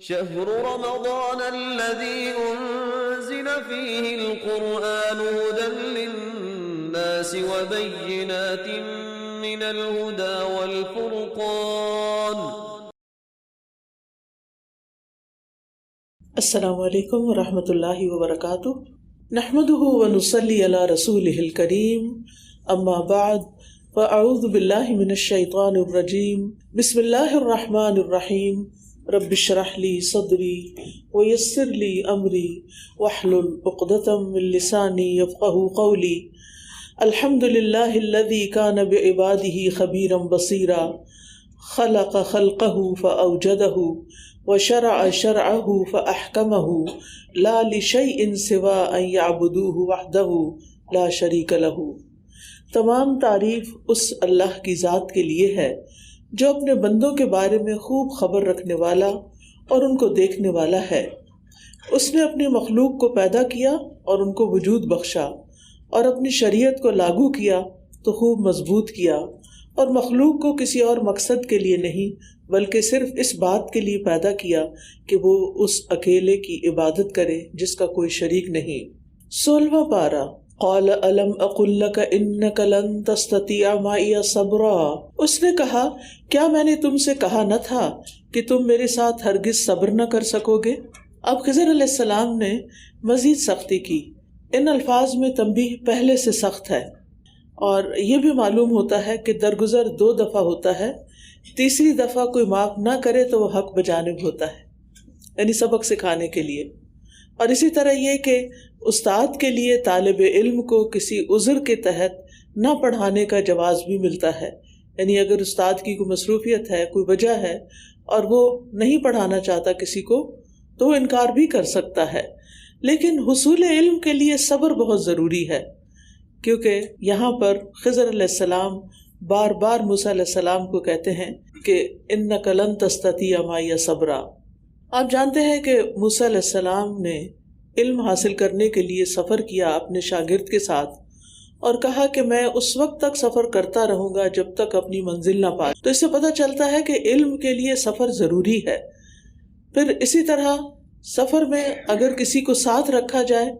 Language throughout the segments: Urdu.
شهر رمضان الذي أنزل فيه القرآن هدى للناس وبينات من الهدى والفرقان. السلام علیکم ورحمۃ اللہ وبرکاتہ. نحمده ونصلی علی رسولہ الکریم. اما بعد فاعوذ باللہ من الشیطان الرجیم. بسم اللہ الرحمن الرحیم. رب اشرح لی صدری ویسر لی امری واحلل عقدۃ من لسانی یفقہوا قولی. الحمد للہ الذی کان بعبادہ خبیرا بصیرا خلق خلقہ فاوجدہ وشرع شرعہ فاحکمہ لا لشیء سوى ان یعبدوہ وحدہ لا شریک لہ. تمام تعریف اس اللہ کی ذات کے لیے ہے جو اپنے بندوں کے بارے میں خوب خبر رکھنے والا اور ان کو دیکھنے والا ہے. اس نے اپنی مخلوق کو پیدا کیا اور ان کو وجود بخشا اور اپنی شریعت کو لاگو کیا تو خوب مضبوط کیا، اور مخلوق کو کسی اور مقصد کے لیے نہیں بلکہ صرف اس بات کے لیے پیدا کیا کہ وہ اس اکیلے کی عبادت کرے جس کا کوئی شریک نہیں. 16واں پارہ. قال الم اقل لك انك لن تستطيع معي صبرا. اس نے کہا کیا میں نے تم سے کہا نہ تھا کہ تم میرے ساتھ ہرگز صبر نہ کر سکو گے. اب خضر علیہ السلام نے مزید سختی کی. ان الفاظ میں تنبیہ پہلے سے سخت ہے، اور یہ بھی معلوم ہوتا ہے کہ درگزر 2 دفعہ ہوتا ہے، تیسری دفعہ کوئی معاف نہ کرے تو وہ حق بجانب ہوتا ہے، یعنی سبق سکھانے کے لیے. اور اسی طرح یہ کہ استاد کے لیے طالب علم کو کسی عذر کے تحت نہ پڑھانے کا جواز بھی ملتا ہے، یعنی اگر استاد کی کوئی مصروفیت ہے، کوئی وجہ ہے اور وہ نہیں پڑھانا چاہتا کسی کو تو وہ انکار بھی کر سکتا ہے. لیکن حصول علم کے لیے صبر بہت ضروری ہے، کیونکہ یہاں پر خضر علیہ السلام بار بار موسیٰ علیہ السلام کو کہتے ہیں کہ انک لن تستطیع معی صبرا. آپ جانتے ہیں کہ موسیٰ علیہ السلام نے علم حاصل کرنے کے لیے سفر کیا اپنے شاگرد کے ساتھ اور کہا کہ میں اس وقت تک سفر کرتا رہوں گا جب تک اپنی منزل نہ پائے. تو اس سے پتہ چلتا ہے کہ علم کے لیے سفر ضروری ہے. پھر اسی طرح سفر میں اگر کسی کو ساتھ رکھا جائے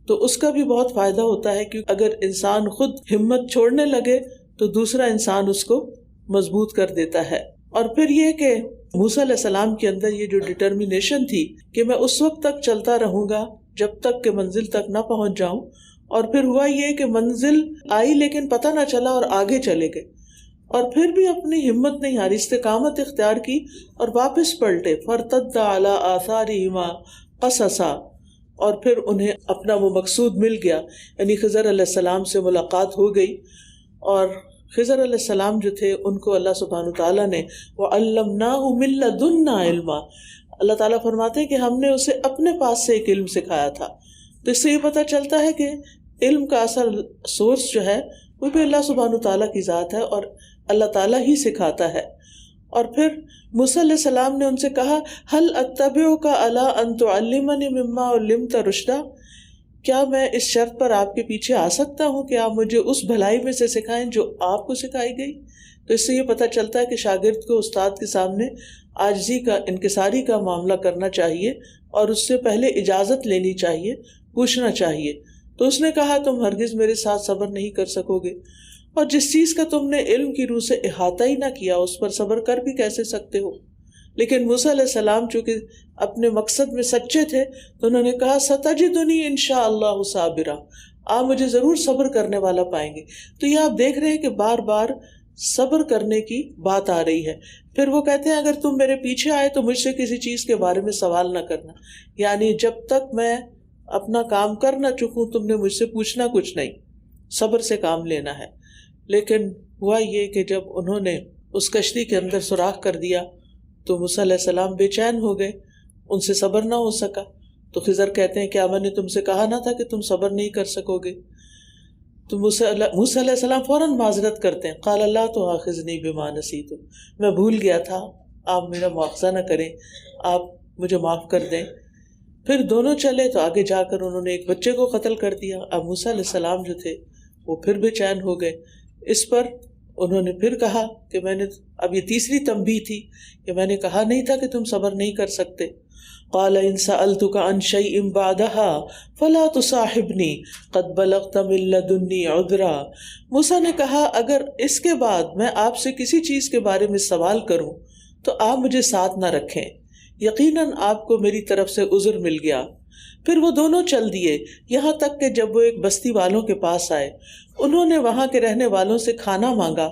تو اس کا بھی بہت فائدہ ہوتا ہے، کیونکہ اگر انسان خود ہمت چھوڑنے لگے تو دوسرا انسان اس کو مضبوط کر دیتا ہے. اور پھر یہ کہ موسیٰ علیہ السلام کے اندر یہ جو ڈٹرمینیشن تھی کہ میں اس وقت تک چلتا رہوں گا جب تک کہ منزل تک نہ پہنچ جاؤں، اور پھر ہوا یہ کہ منزل آئی لیکن پتہ نہ چلا اور آگے چلے گئے، اور پھر بھی اپنی ہمت نہیں ہاری، استقامت اختیار کی اور واپس پلٹے. فارتد علی آثارہما قصصا. اور پھر انہیں اپنا وہ مقصود مل گیا، یعنی خضر علیہ السلام سے ملاقات ہو گئی. اور خضر علیہ السلام جو تھے ان کو اللہ سبحانہ وتعالیٰ نے وَعَلَّمْنَاهُ مِن لَّدُنَّا عِلْمًا، اللہ تعالیٰ فرماتے ہیں کہ ہم نے اسے اپنے پاس سے ایک علم سکھایا تھا. تو اس سے یہ پتہ چلتا ہے کہ علم کا اصل سورس جو ہے وہ بھی اللہ سبحانہ وتعالیٰ کی ذات ہے اور اللہ تعالیٰ ہی سکھاتا ہے. اور پھر موسیٰ علیہ السلام نے ان سے کہا هَلْ أَتَّبِعُكَ عَلَىٰ أَن تُعَلِّمَنِ مِمَّا عُلِّمْتَ رُشْدًا، کیا میں اس شرط پر آپ کے پیچھے آ سکتا ہوں کہ آپ مجھے اس بھلائی میں سے سکھائیں جو آپ کو سکھائی گئی. تو اس سے یہ پتہ چلتا ہے کہ شاگرد کو استاد کے سامنے عاجزی کا، انکساری کا معاملہ کرنا چاہیے اور اس سے پہلے اجازت لینی چاہیے، پوچھنا چاہیے. تو اس نے کہا تم ہرگز میرے ساتھ صبر نہیں کر سکو گے، اور جس چیز کا تم نے علم کی روح سے احاطہ ہی نہ کیا اس پر صبر کر بھی کیسے سکتے ہو. لیکن موسیٰ علیہ السلام چونکہ اپنے مقصد میں سچے تھے تو انہوں نے کہا ستجدنی انشاءاللہ صابرا، آپ مجھے ضرور صبر کرنے والا پائیں گے. تو یہ آپ دیکھ رہے ہیں کہ بار بار صبر کرنے کی بات آ رہی ہے. پھر وہ کہتے ہیں اگر تم میرے پیچھے آئے تو مجھ سے کسی چیز کے بارے میں سوال نہ کرنا، یعنی جب تک میں اپنا کام کر نہ چکوں تم نے مجھ سے پوچھنا کچھ نہیں، صبر سے کام لینا ہے. لیکن ہوا یہ کہ جب انہوں نے اس کشتی کے اندر سوراخ کر دیا تو موسیٰ علیہ السلام بے چین ہو گئے، ان سے صبر نہ ہو سکا. تو خضر کہتے ہیں کیا میں نے تم سے کہا نہ تھا کہ تم صبر نہیں کر سکو گے. تو موسیٰ علیہ السلام فوراً معذرت کرتے ہیں، قال لا تؤاخذنی بما نسیت، میں بھول گیا تھا، آپ میرا مواخذہ نہ کریں، آپ مجھے معاف کر دیں. پھر دونوں چلے تو آگے جا کر انہوں نے ایک بچے کو قتل کر دیا. اب موسیٰ علیہ السلام جو تھے وہ پھر بے چین ہو گئے. اس پر انہوں نے پھر کہا کہ میں نے، اب یہ تیسری تنبیہ تھی کہ میں نے کہا نہیں تھا کہ تم صبر نہیں کر سکتے. قال ان سألتك عن شيء بعدها فلا تصاحبني قد بلغت من لدني عذرا. موسیٰ نے کہا اگر اس کے بعد میں آپ سے کسی چیز کے بارے میں سوال کروں تو آپ مجھے ساتھ نہ رکھیں، یقیناً آپ کو میری طرف سے عذر مل گیا. پھر وہ دونوں چل دیے یہاں تک کہ جب وہ ایک بستی والوں کے پاس آئے. انہوں نے وہاں کے رہنے والوں سے کھانا مانگا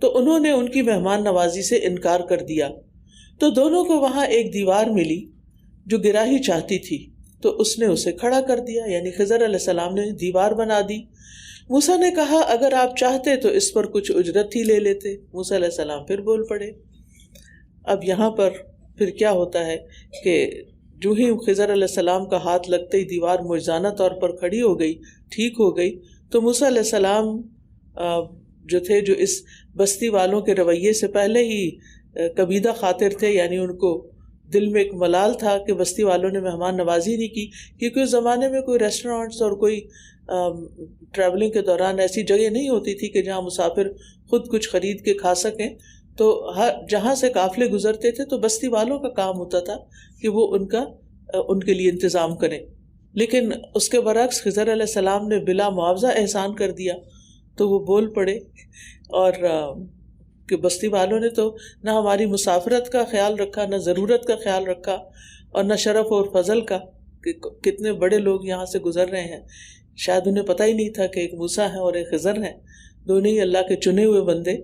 تو انہوں نے ان کی مہمان نوازی سے انکار کر دیا. تو دونوں کو وہاں ایک دیوار ملی جو گراہی چاہتی تھی، تو اس نے اسے کھڑا کر دیا، یعنی خضر علیہ السلام نے دیوار بنا دی. موسیٰ نے کہا اگر آپ چاہتے تو اس پر کچھ اجرت ہی لے لیتے. موسیٰ علیہ السلام پھر بول پڑے. اب یہاں پر پھر کیا ہوتا ہے کہ جو ہی خضر علیہ السلام کا ہاتھ لگتے ہی دیوار معجزانہ طور پر کھڑی ہو گئی، ٹھیک ہو گئی. تو موسیٰ علیہ السلام جو تھے، جو اس بستی والوں کے رویے سے پہلے ہی کبیدہ خاطر تھے، یعنی ان کو دل میں ایک ملال تھا کہ بستی والوں نے مہمان نوازی نہیں کی، کیونکہ اس زمانے میں کوئی ریسٹورانٹس اور کوئی ٹریولنگ کے دوران ایسی جگہ نہیں ہوتی تھی کہ جہاں مسافر خود کچھ خرید کے کھا سکیں. تو جہاں سے قافلے گزرتے تھے تو بستی والوں کا کام ہوتا تھا کہ وہ ان کے لیے انتظام کریں. لیکن اس کے برعکس خضر علیہ السلام نے بلا معاوضہ احسان کر دیا. تو وہ بول پڑے اور کہ بستی والوں نے تو نہ ہماری مسافرت کا خیال رکھا، نہ ضرورت کا خیال رکھا، اور نہ شرف اور فضل کا کہ کتنے بڑے لوگ یہاں سے گزر رہے ہیں. شاید انہیں پتہ ہی نہیں تھا کہ ایک موسیٰ ہے اور ایک خضر ہیں، دونوں ہی اللہ کے چنے ہوئے بندے.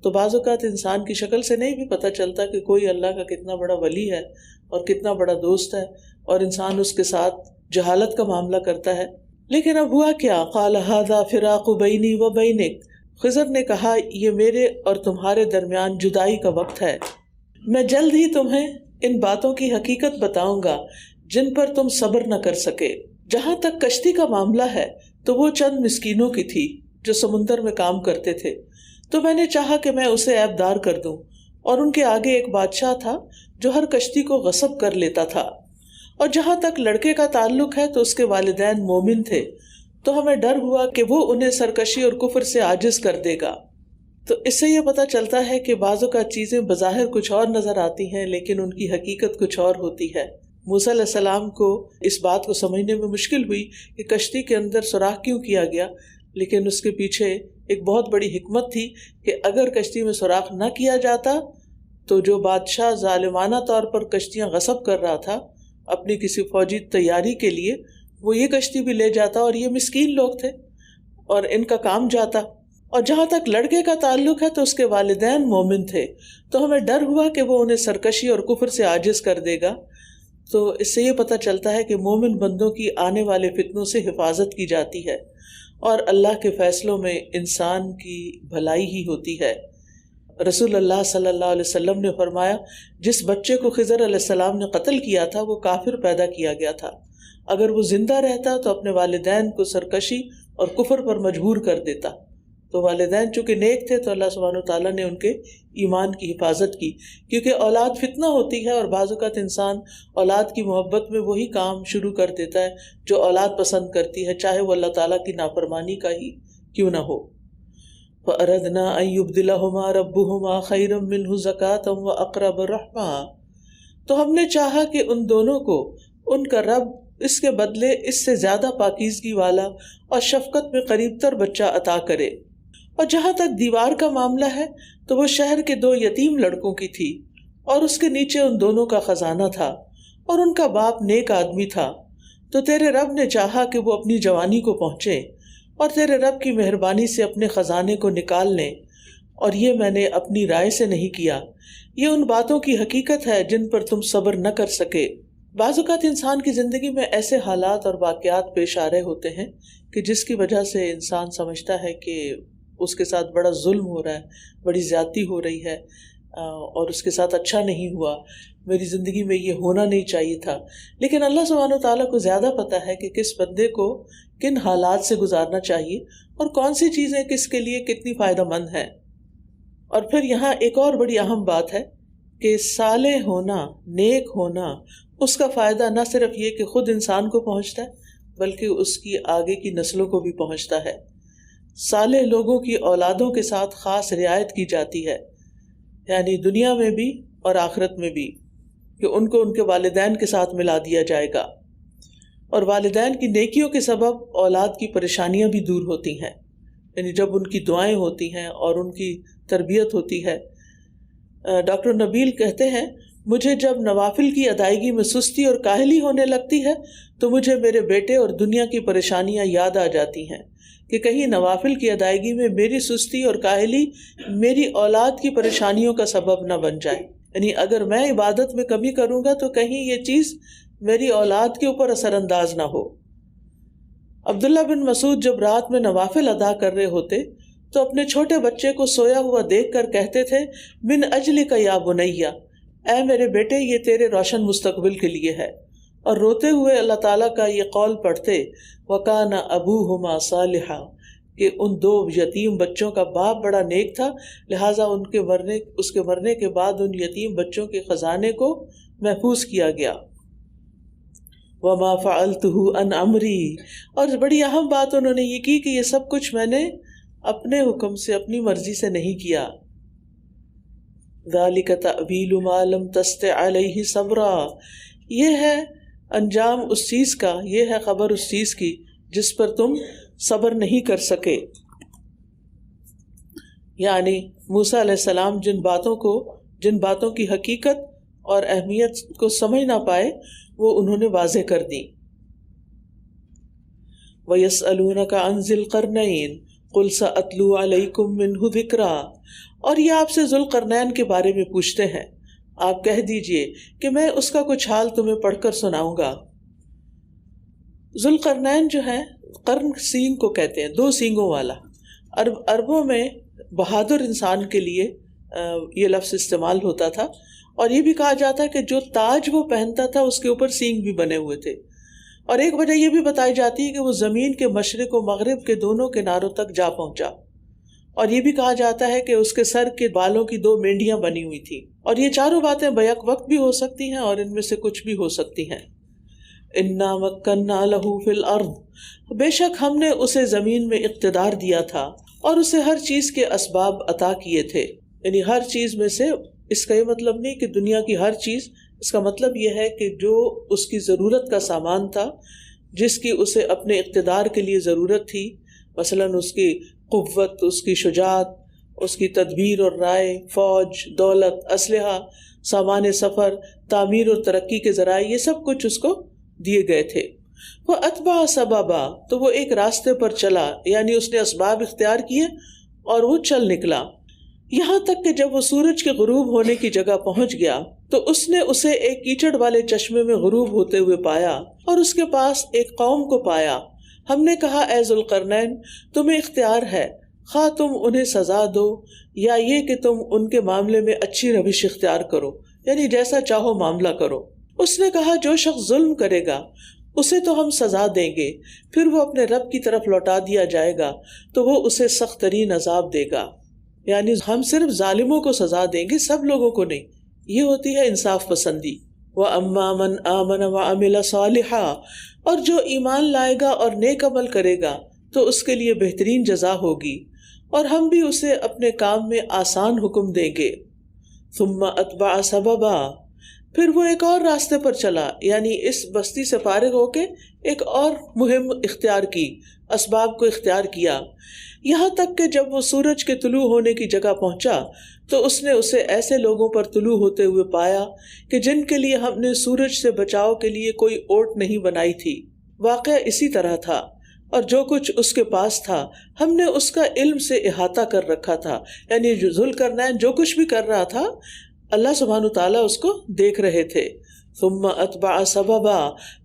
تو بعض اوقات انسان کی شکل سے نہیں بھی پتہ چلتا کہ کوئی اللہ کا کتنا بڑا ولی ہے اور کتنا بڑا دوست ہے، اور انسان اس کے ساتھ جہالت کا معاملہ کرتا ہے. لیکن اب ہوا کیا؟ قال ھذا فراق بینی و بینک. خضر نے کہا یہ میرے اور تمہارے درمیان جدائی کا وقت ہے. میں جلد ہی تمہیں ان باتوں کی حقیقت بتاؤں گا جن پر تم صبر نہ کر سکے. جہاں تک کشتی کا معاملہ ہے تو وہ چند مسکینوں کی تھی جو سمندر میں کام کرتے تھے. تو میں نے چاہا کہ میں اسے عیب دار کر دوں، اور ان کے آگے ایک بادشاہ تھا جو ہر کشتی کو غصب کر لیتا تھا. اور جہاں تک لڑکے کا تعلق ہے تو اس کے والدین مومن تھے، تو ہمیں ڈر ہوا کہ وہ انہیں سرکشی اور کفر سے عاجز کر دے گا. تو اس سے یہ پتہ چلتا ہے کہ بعض اوقات چیزیں بظاہر کچھ اور نظر آتی ہیں لیکن ان کی حقیقت کچھ اور ہوتی ہے. موسیٰ علیہ السلام کو اس بات کو سمجھنے میں مشکل ہوئی کہ کشتی کے اندر سوراخ کیوں کیا گیا، لیکن اس کے پیچھے ایک بہت بڑی حکمت تھی کہ اگر کشتی میں سوراخ نہ کیا جاتا تو جو بادشاہ ظالمانہ طور پر کشتیاں غصب کر رہا تھا اپنی کسی فوجی تیاری کے لیے، وہ یہ کشتی بھی لے جاتا اور یہ مسکین لوگ تھے اور ان کا کام جاتا. اور جہاں تک لڑکے کا تعلق ہے تو اس کے والدین مومن تھے، تو ہمیں ڈر ہوا کہ وہ انہیں سرکشی اور کفر سے عاجز کر دے گا. تو اس سے یہ پتہ چلتا ہے کہ مومن بندوں کی آنے والے فتنوں سے حفاظت کی جاتی ہے، اور اللہ کے فیصلوں میں انسان کی بھلائی ہی ہوتی ہے. رسول اللہ صلی اللہ علیہ وسلم نے فرمایا جس بچے کو خضر علیہ السلام نے قتل کیا تھا وہ کافر پیدا کیا گیا تھا. اگر وہ زندہ رہتا تو اپنے والدین کو سرکشی اور کفر پر مجبور کر دیتا. تو والدین چونکہ نیک تھے تو اللہ سبحانہ وتعالیٰ نے ان کے ایمان کی حفاظت کی، کیونکہ اولاد فتنہ ہوتی ہے اور بعض اوقات انسان اولاد کی محبت میں وہی کام شروع کر دیتا ہے جو اولاد پسند کرتی ہے، چاہے وہ اللہ تعالیٰ کی نافرمانی کا ہی کیوں نہ ہو. فَأَرَدْنَا أَن يُبْدِلَهُمَا رَبُّهُمَا خَيْرًا مِّنْهُ زَكَاةً وَأَقْرَبَ رَحْمًا. تو ہم نے چاہا کہ ان دونوں کو ان کا رب اس کے بدلے اس سے زیادہ پاکیزگی والا اور شفقت میں قریب تر بچہ عطا کرے. اور جہاں تک دیوار کا معاملہ ہے تو وہ شہر کے 2 یتیم لڑکوں کی تھی، اور اس کے نیچے ان دونوں کا خزانہ تھا، اور ان کا باپ نیک آدمی تھا. تو تیرے رب نے چاہا کہ وہ اپنی جوانی کو پہنچے اور تیرے رب کی مہربانی سے اپنے خزانے کو نکال لیں، اور یہ میں نے اپنی رائے سے نہیں کیا. یہ ان باتوں کی حقیقت ہے جن پر تم صبر نہ کر سکے. بعض اوقات انسان کی زندگی میں ایسے حالات اور واقعات پیش آ رہے ہوتے ہیں کہ جس کی وجہ سے انسان سمجھتا ہے کہ اس کے ساتھ بڑا ظلم ہو رہا ہے، بڑی زیادتی ہو رہی ہے، اور اس کے ساتھ اچھا نہیں ہوا، میری زندگی میں یہ ہونا نہیں چاہیے تھا. لیکن اللہ سبحانہ وتعالیٰ کو زیادہ پتہ ہے کہ کس بندے کو کن حالات سے گزارنا چاہیے اور کون سی چیزیں کس کے لیے کتنی فائدہ مند ہیں. اور پھر یہاں ایک اور بڑی اہم بات ہے کہ صالح ہونا، نیک ہونا، اس کا فائدہ نہ صرف یہ کہ خود انسان کو پہنچتا ہے بلکہ اس کی آگے کی نسلوں کو بھی پہنچتا ہے. صالح لوگوں کی اولادوں کے ساتھ خاص رعایت کی جاتی ہے، یعنی دنیا میں بھی اور آخرت میں بھی، کہ ان کو ان کے والدین کے ساتھ ملا دیا جائے گا، اور والدین کی نیکیوں کے سبب اولاد کی پریشانیاں بھی دور ہوتی ہیں، یعنی جب ان کی دعائیں ہوتی ہیں اور ان کی تربیت ہوتی ہے۔ ڈاکٹر نبیل کہتے ہیں، مجھے جب نوافل کی ادائیگی میں سستی اور کاہلی ہونے لگتی ہے تو مجھے میرے بیٹے اور دنیا کی پریشانیاں یاد آ جاتی ہیں کہ کہیں نوافل کی ادائیگی میں میری سستی اور کاہلی میری اولاد کی پریشانیوں کا سبب نہ بن جائے، یعنی اگر میں عبادت میں کمی کروں گا تو کہیں یہ چیز میری اولاد کے اوپر اثر انداز نہ ہو۔ عبداللہ بن مسعود جب رات میں نوافل ادا کر رہے ہوتے تو اپنے چھوٹے بچے کو سویا ہوا دیکھ کر کہتے تھے، من اجلک یا بنیا، اے میرے بیٹے یہ تیرے روشن مستقبل کے لیے ہے، اور روتے ہوئے اللہ تعالیٰ کا یہ قول پڑھتے، وَكَانَ أَبُوهُمَا صَالِحًا، کہ ان دو یتیم بچوں کا باپ بڑا نیک تھا، لہٰذا اس کے مرنے کے بعد ان یتیم بچوں کے خزانے کو محفوظ کیا گیا۔ وَمَا فَعَلْتُهُ عَنْ أَمْرِي، اور بڑی اہم بات انہوں نے یہ کی کہ یہ سب کچھ میں نے اپنے حکم سے، اپنی مرضی سے نہیں کیا۔ ذَلِكَ تَأْوِيلُ مَا لَمْ تَسْطِع عَلَيْهِ صَبْرًا، یہ ہے انجام اس چیز کا، یہ ہے خبر اس چیز کی جس پر تم صبر نہیں کر سکے۔ یعنی موسیٰ علیہ السلام جن باتوں کی حقیقت اور اہمیت کو سمجھ نہ پائے وہ انہوں نے واضح کر دی۔ وَيَسْأَلُونَكَ عَنْ ذِي الْقَرْنَيْنِ قُلْ سَأَتْلُو عَلَيْكُمْ مِنْهُ ذِكْرًا، اور یہ آپ سے ذوالقرنین کے بارے میں پوچھتے ہیں، آپ کہہ دیجئے کہ میں اس کا کچھ حال تمہیں پڑھ کر سناؤں گا۔ ذوالقرنین جو ہے، قرن سینگ کو کہتے ہیں، دو سینگوں والا۔ عربوں میں بہادر انسان کے لیے یہ لفظ استعمال ہوتا تھا، اور یہ بھی کہا جاتا ہے کہ جو تاج وہ پہنتا تھا اس کے اوپر سینگ بھی بنے ہوئے تھے، اور ایک وجہ یہ بھی بتائی جاتی ہے کہ وہ زمین کے مشرق و مغرب کے دونوں کناروں تک جا پہنچا، اور یہ بھی کہا جاتا ہے کہ اس کے سر کے بالوں کی دو مینڈیاں بنی ہوئی تھی، اور یہ چاروں باتیں بیک وقت بھی ہو سکتی ہیں اور ان میں سے کچھ بھی ہو سکتی ہیں۔ اِنَّا مَكَّنَّا لَهُ فِي الْأَرْضِ، بے شک ہم نے اسے زمین میں اقتدار دیا تھا اور اسے ہر چیز کے اسباب عطا کیے تھے، یعنی ہر چیز میں سے، اس کا یہ مطلب نہیں کہ دنیا کی ہر چیز، اس کا مطلب یہ ہے کہ جو اس کی ضرورت کا سامان تھا، جس کی اسے اپنے اقتدار کے لیے ضرورت تھی، مثلاً اس کی قوت، اس کی شجاعت، اس کی تدبیر اور رائے، فوج، دولت، اسلحہ، سامان سفر، تعمیر اور ترقی کے ذرائع، یہ سب کچھ اس کو دیے گئے تھے۔ وہ اتبع سببا، تو وہ ایک راستے پر چلا، یعنی اس نے اسباب اختیار کیے اور وہ چل نکلا، یہاں تک کہ جب وہ سورج کے غروب ہونے کی جگہ پہنچ گیا تو اس نے اسے ایک کیچڑ والے چشمے میں غروب ہوتے ہوئے پایا، اور اس کے پاس ایک قوم کو پایا۔ ہم نے کہا، اے ذوالقرنین، تمہیں اختیار ہے، خواہ تم انہیں سزا دو یا یہ کہ تم ان کے معاملے میں اچھی روش اختیار کرو، یعنی جیسا چاہو معاملہ کرو۔ اس نے کہا، جو شخص ظلم کرے گا اسے تو ہم سزا دیں گے، پھر وہ اپنے رب کی طرف لوٹا دیا جائے گا تو وہ اسے سخت ترین عذاب دے گا، یعنی ہم صرف ظالموں کو سزا دیں گے، سب لوگوں کو نہیں۔ یہ ہوتی ہے انصاف پسندی۔ وَأَمَّا مَنْ آمَنَ وَعَمِلَ صَالِحًا، اور جو ایمان لائے گا اور نیک عمل کرے گا تو اس کے لیے بہترین جزا ہوگی، اور ہم بھی اسے اپنے کام میں آسان حکم دیں گے۔ ثُمَّ أَتْبَعَ سَبَبًا، پھر وہ ایک اور راستے پر چلا، یعنی اس بستی سے فارغ ہو کے ایک اور مہم اختیار کی، اسباب کو اختیار کیا، یہاں تک کہ جب وہ سورج کے طلوع ہونے کی جگہ پہنچا تو اس نے اسے ایسے لوگوں پر طلوع ہوتے ہوئے پایا کہ جن کے لیے ہم نے سورج سے بچاؤ کے لیے کوئی اوٹ نہیں بنائی تھی۔ واقعہ اسی طرح تھا، اور جو کچھ اس کے پاس تھا ہم نے اس کا علم سے احاطہ کر رکھا تھا، یعنی ذوالقرنین جو کچھ بھی کر رہا تھا اللہ سبحانہ تعالیٰ اس کو دیکھ رہے تھے۔ ثم اتبع سببا،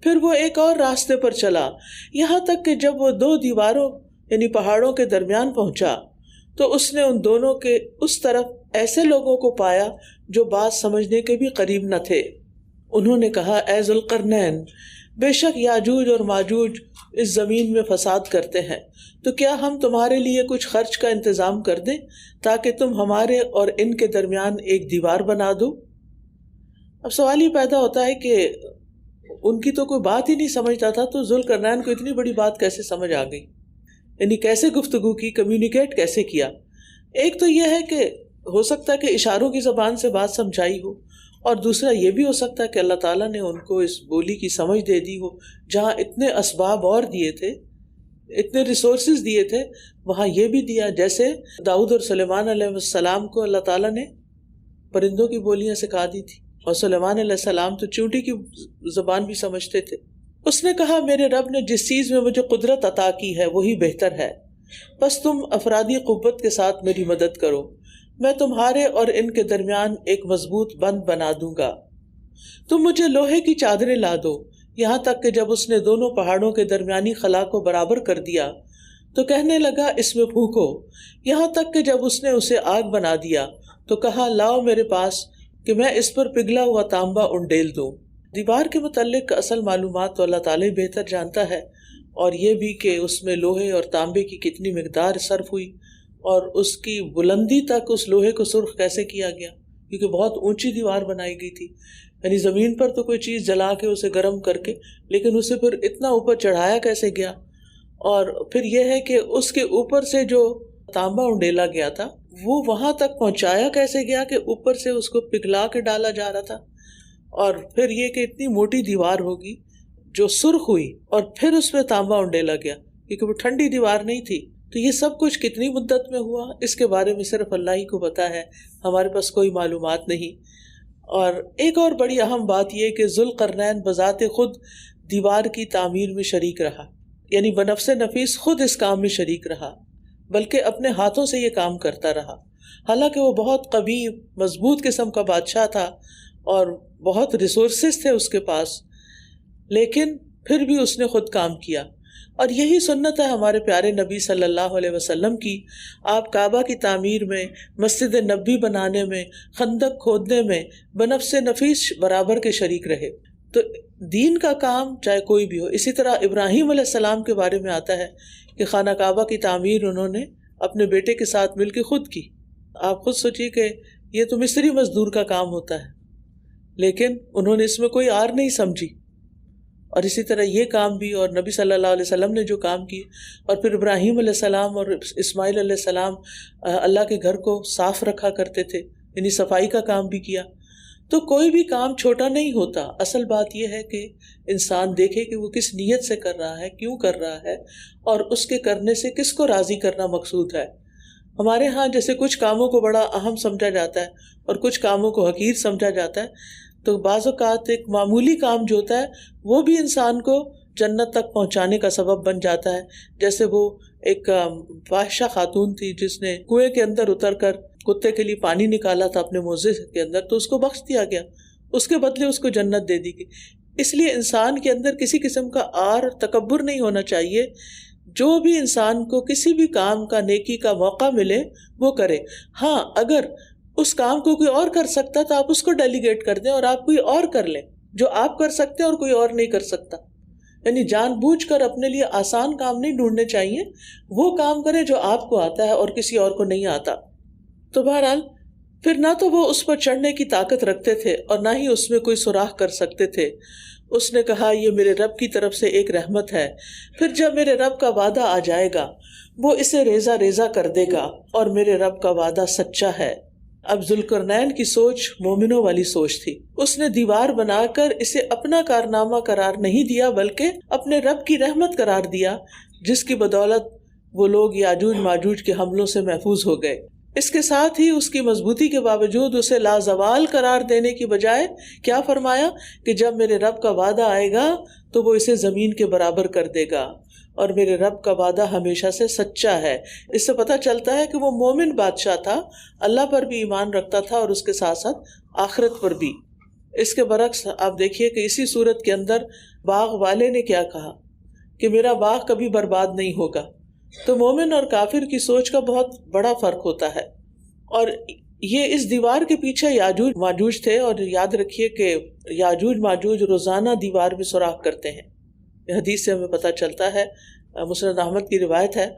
پھر وہ ایک اور راستے پر چلا، یہاں تک کہ جب وہ دو دیواروں یعنی پہاڑوں کے درمیان پہنچا تو اس نے ان دونوں کے اس طرف ایسے لوگوں کو پایا جو بات سمجھنے کے بھی قریب نہ تھے۔ انہوں نے کہا، اے ذوالقرنین، بے شک یاجوج اور ماجوج اس زمین میں فساد کرتے ہیں، تو کیا ہم تمہارے لیے کچھ خرچ کا انتظام کر دیں تاکہ تم ہمارے اور ان کے درمیان ایک دیوار بنا دو؟ اب سوال یہ پیدا ہوتا ہے کہ ان کی تو کوئی بات ہی نہیں سمجھتا تھا، تو ذوالقرنین کو اتنی بڑی بات کیسے سمجھ آ گئی؟ یعنی کیسے گفتگو کی، کمیونیکیٹ کیسے کیا. ایک تو یہ ہے کہ ہو سکتا ہے کہ اشاروں کی زبان سے بات سمجھائی ہو، اور دوسرا یہ بھی ہو سکتا ہے کہ اللہ تعالیٰ نے ان کو اس بولی کی سمجھ دے دی ہو. جہاں اتنے اسباب اور دیے تھے، اتنے ریسورسز دیے تھے، وہاں یہ بھی دیا. جیسے داؤد اور سلیمان علیہ السلام کو اللہ تعالیٰ نے پرندوں کی بولیاں سکھا دی تھی، اور سلیمان علیہ السلام تو چونٹی کی زبان بھی سمجھتے تھے. اس نے کہا میرے رب نے جس چیز میں مجھے قدرت عطا کی ہے وہی بہتر ہے، بس تم افرادی قوت کے ساتھ میری مدد کرو، میں تمہارے اور ان کے درمیان ایک مضبوط بند بنا دوں گا. تم مجھے لوہے کی چادریں لا دو. یہاں تک کہ جب اس نے دونوں پہاڑوں کے درمیانی خلا کو برابر کر دیا تو کہنے لگا اس میں پھونکو. یہاں تک کہ جب اس نے اسے آگ بنا دیا تو کہا لاؤ میرے پاس کہ میں اس پر پگھلا ہوا تانبا انڈیل دوں. دیوار کے متعلق اصل معلومات تو اللہ تعالیٰ بہتر جانتا ہے، اور یہ بھی کہ اس میں لوہے اور تانبے کی کتنی مقدار صرف ہوئی، اور اس کی بلندی تک اس لوہے کو سرخ کیسے کیا گیا، کیونکہ بہت اونچی دیوار بنائی گئی تھی. یعنی زمین پر تو کوئی چیز جلا کے اسے گرم کر کے، لیکن اسے پھر اتنا اوپر چڑھایا کیسے گیا. اور پھر یہ ہے کہ اس کے اوپر سے جو تانبا انڈیلا گیا تھا وہ وہاں تک پہنچایا کیسے گیا کہ اوپر سے اس کو پگھلا کے ڈالا جا رہا تھا. اور پھر یہ کہ اتنی موٹی دیوار ہوگی جو سرخ ہوئی اور پھر اس میں تانبا انڈیلا گیا، کیونکہ وہ ٹھنڈی دیوار نہیں تھی. تو یہ سب کچھ کتنی مدت میں ہوا اس کے بارے میں صرف اللہ ہی کو پتہ ہے، ہمارے پاس کوئی معلومات نہیں. اور ایک اور بڑی اہم بات یہ کہ ذوالقرنین بذات خود دیوار کی تعمیر میں شریک رہا، یعنی بنفس نفیس خود اس کام میں شریک رہا، بلکہ اپنے ہاتھوں سے یہ کام کرتا رہا. حالانکہ وہ بہت قوی مضبوط قسم کا بادشاہ تھا اور بہت ریسورسز تھے اس کے پاس، لیکن پھر بھی اس نے خود کام کیا. اور یہی سنت ہے ہمارے پیارے نبی صلی اللہ علیہ وسلم کی. آپ کعبہ کی تعمیر میں، مسجد نبی بنانے میں، خندق کھودنے میں بنفس نفیس برابر کے شریک رہے. تو دین کا کام چاہے کوئی بھی ہو. اسی طرح ابراہیم علیہ السلام کے بارے میں آتا ہے کہ خانہ کعبہ کی تعمیر انہوں نے اپنے بیٹے کے ساتھ مل کے خود کی. آپ خود سوچیے کہ یہ تو مصری مزدور کا کام ہوتا ہے، لیکن انہوں نے اس میں کوئی آر نہیں سمجھی. اور اسی طرح یہ کام بھی، اور نبی صلی اللہ علیہ وسلم نے جو کام کی، اور پھر ابراہیم علیہ السلام اور اسماعیل علیہ السلام اللہ کے گھر کو صاف رکھا کرتے تھے، یعنی صفائی کا کام بھی کیا. تو کوئی بھی کام چھوٹا نہیں ہوتا. اصل بات یہ ہے کہ انسان دیکھے کہ وہ کس نیت سے کر رہا ہے، کیوں کر رہا ہے، اور اس کے کرنے سے کس کو راضی کرنا مقصود ہے. ہمارے ہاں جیسے کچھ کاموں کو بڑا اہم سمجھا جاتا ہے اور کچھ کاموں کو حقیر سمجھا جاتا ہے، تو بعض اوقات ایک معمولی کام جو ہوتا ہے وہ بھی انسان کو جنت تک پہنچانے کا سبب بن جاتا ہے. جیسے وہ ایک فاحشہ خاتون تھی جس نے کنویں کے اندر اتر کر کتے کے لیے پانی نکالا تھا اپنے موزے کے اندر، تو اس کو بخش دیا گیا، اس کے بدلے اس کو جنت دے دی گئی. اس لیے انسان کے اندر کسی قسم کا آر تکبر نہیں ہونا چاہیے. جو بھی انسان کو کسی بھی کام کا، نیکی کا موقع ملے وہ کرے. ہاں اگر اس کام کو کوئی اور کر سکتا تو آپ اس کو ڈیلیگیٹ کر دیں اور آپ کوئی اور کر لیں جو آپ کر سکتے ہیں اور کوئی اور نہیں کر سکتا. یعنی جان بوجھ کر اپنے لیے آسان کام نہیں ڈھونڈنے چاہیے، وہ کام کریں جو آپ کو آتا ہے اور کسی اور کو نہیں آتا. تو بہرحال پھر نہ تو وہ اس پر چڑھنے کی طاقت رکھتے تھے اور نہ ہی اس میں کوئی سوراخ کر سکتے تھے. اس نے کہا یہ میرے رب کی طرف سے ایک رحمت ہے، پھر جب میرے رب کا وعدہ آ جائے گا وہ اسے ریزہ ریزہ کر دے گا، اور میرے رب کا وعدہ سچا ہے. اب ذوالقرنین کی سوچ مومنوں والی سوچ تھی. اس نے دیوار بنا کر اسے اپنا کارنامہ قرار نہیں دیا بلکہ اپنے رب کی رحمت قرار دیا، جس کی بدولت وہ لوگ یاجوج ماجوج کے حملوں سے محفوظ ہو گئے. اس کے ساتھ ہی اس کی مضبوطی کے باوجود اسے لازوال قرار دینے کی بجائے کیا فرمایا کہ جب میرے رب کا وعدہ آئے گا تو وہ اسے زمین کے برابر کر دے گا، اور میرے رب کا وعدہ ہمیشہ سے سچا ہے. اس سے پتہ چلتا ہے کہ وہ مومن بادشاہ تھا، اللہ پر بھی ایمان رکھتا تھا اور اس کے ساتھ ساتھ آخرت پر بھی. اس کے برعکس آپ دیکھیے کہ اسی صورت کے اندر باغ والے نے کیا کہا کہ میرا باغ کبھی برباد نہیں ہوگا. تو مومن اور کافر کی سوچ کا بہت بڑا فرق ہوتا ہے. اور یہ اس دیوار کے پیچھے یاجوج ماجوج تھے، اور یاد رکھیے کہ یاجوج ماجوج روزانہ دیوار میں سوراخ کرتے ہیں. حدیث سے ہمیں پتہ چلتا ہے، مسند احمد کی روایت ہے.